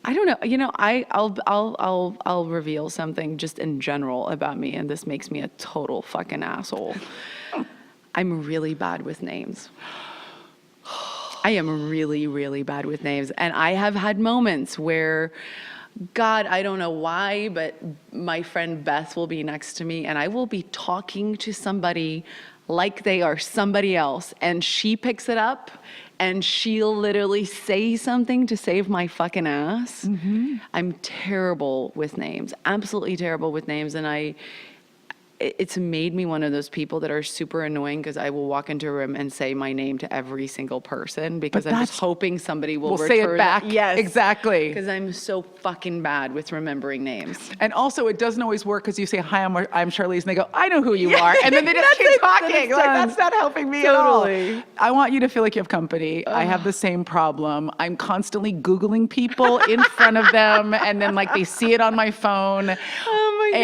[SPEAKER 2] don't know, you know, I'll reveal something just in general about me. And this makes me a total fucking asshole. I'm really bad with names. I am really, really bad with names. And I have had moments where, God, I don't know why, but my friend Beth will be next to me and I will be talking to somebody like they are somebody else. And she picks it up and she'll literally say something to save my fucking ass. Mm-hmm. I'm terrible with names, absolutely terrible with names. And it's made me one of those people that are super annoying because I will walk into a room and say my name to every single person because I'm just hoping somebody will
[SPEAKER 1] say it back.
[SPEAKER 2] Yes,
[SPEAKER 1] exactly.
[SPEAKER 2] Because I'm so fucking bad with remembering names.
[SPEAKER 1] And also, it doesn't always work because you say, hi, I'm Charlize, and they go, I know who you are. And then they just keep talking. Like, that's not helping me at all. I want you to feel like you have company. I have the same problem. I'm constantly Googling people in front of them, and then like they see it on my phone. Oh my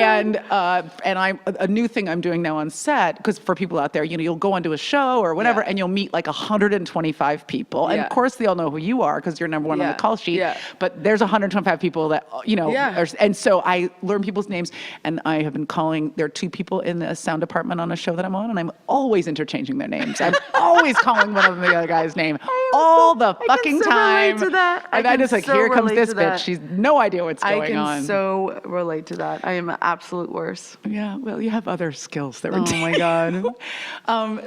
[SPEAKER 1] God. And a new thing I'm doing now on set, because for people out there, you know, you'll go onto a show or whatever, and you'll meet like 125 people. And of course, they all know who you are because you're number one on the call sheet. But there's 125 people that, you know, and so I learn people's names. And I have been calling, there are 2 people in the sound department on a show that I'm on, and I'm always interchanging their names. I'm always calling one of them the other guy's name all the fucking time.
[SPEAKER 2] To that.
[SPEAKER 1] And I just like, here comes this bitch. She's no idea what's going on.
[SPEAKER 2] I can so relate to that. I am an absolute worse.
[SPEAKER 1] Yeah, well, you have other skills that
[SPEAKER 2] Oh my God.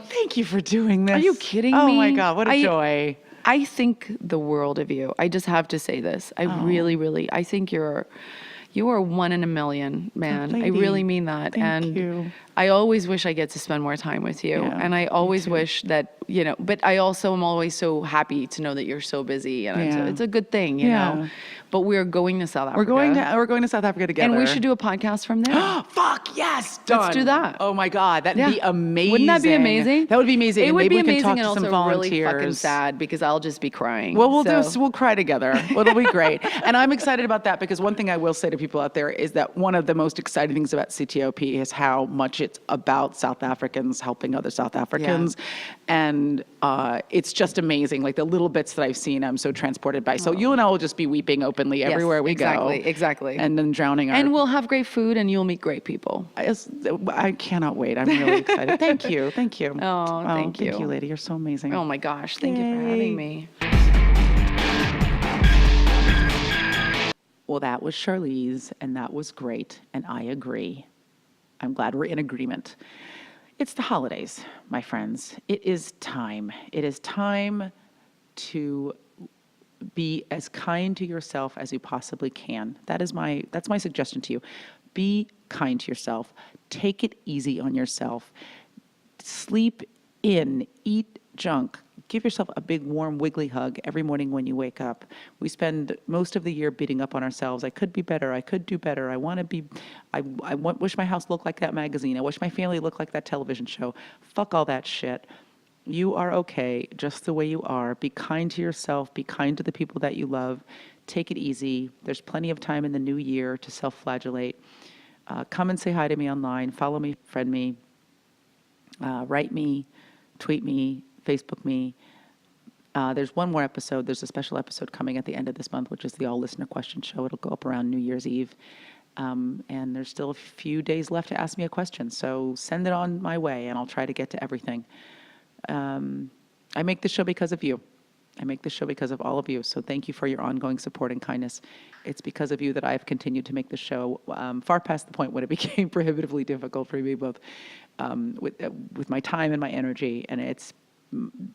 [SPEAKER 1] Thank you for doing this.
[SPEAKER 2] Are you kidding me?
[SPEAKER 1] Oh my God, what a joy.
[SPEAKER 2] I think the world of you. I just have to say this. I really, really, I think you are 1 in a million, man. I really mean that.
[SPEAKER 1] Thank you.
[SPEAKER 2] I always wish I get to spend more time with you.
[SPEAKER 1] Yeah,
[SPEAKER 2] and I always wish that, you know, but I also am always so happy to know that you're so busy. And it's a good thing, you know. But we're going to South Africa.
[SPEAKER 1] We're going to South Africa together.
[SPEAKER 2] And we should do a podcast from there.
[SPEAKER 1] Fuck, yes, done.
[SPEAKER 2] Let's do that.
[SPEAKER 1] Oh my God, that'd be amazing.
[SPEAKER 2] Wouldn't that be amazing?
[SPEAKER 1] That would be amazing.
[SPEAKER 2] It would
[SPEAKER 1] maybe
[SPEAKER 2] be
[SPEAKER 1] we
[SPEAKER 2] amazing
[SPEAKER 1] can talk
[SPEAKER 2] and
[SPEAKER 1] to
[SPEAKER 2] also
[SPEAKER 1] some volunteers.
[SPEAKER 2] really fucking sad because I'll just be crying.
[SPEAKER 1] Well, we'll cry together. It'll be great. And I'm excited about that because one thing I will say to people out there is that one of the most exciting things about CTOP is how much it's about South Africans helping other South Africans. And it's just amazing. Like the little bits that I've seen, I'm so transported by. So you and I will just be weeping openly everywhere we go.
[SPEAKER 2] Exactly.
[SPEAKER 1] And then drowning our...
[SPEAKER 2] And we'll have great food and you'll meet great people.
[SPEAKER 1] I cannot wait. I'm really excited. Thank you. Thank you.
[SPEAKER 2] Oh, thank you.
[SPEAKER 1] Thank you, lady. You're so amazing.
[SPEAKER 2] Oh my gosh. Thank you for having me.
[SPEAKER 1] Well, that was Charlize, and that was great, and I agree. I'm glad we're in agreement. It's the holidays, my friends. It is time. It is time to be as kind to yourself as you possibly can. That's my suggestion to you. Be kind to yourself. Take it easy on yourself. Sleep in, eat junk. Give yourself a big, warm, wiggly hug every morning when you wake up. We spend most of the year beating up on ourselves. I could be better. I could do better. I want to be, wish my house looked like that magazine. I wish my family looked like that television show. Fuck all that shit. You are okay just the way you are. Be kind to yourself. Be kind to the people that you love. Take it easy. There's plenty of time in the new year to self-flagellate. Come and say hi to me online. Follow me, friend me, write me, tweet me, Facebook me. There's one more episode. There's a special episode coming at the end of this month, which is the All Listener Question Show. It'll go up around New Year's Eve. And there's still a few days left to ask me a question. So send it on my way, and I'll try to get to everything. I make this show because of you. I make this show because of all of you. So thank you for your ongoing support and kindness. It's because of you that I've continued to make the show far past the point when it became prohibitively difficult for me, both with my time and my energy. And it's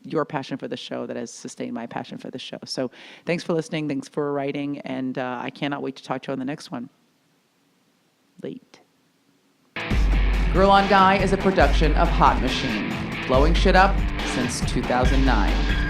[SPEAKER 1] your passion for the show that has sustained my passion for the show. So thanks for listening. Thanks for writing. And I cannot wait to talk to you on the next one. Late. Girl on Guy is a production of Hot Machine, blowing shit up since 2009.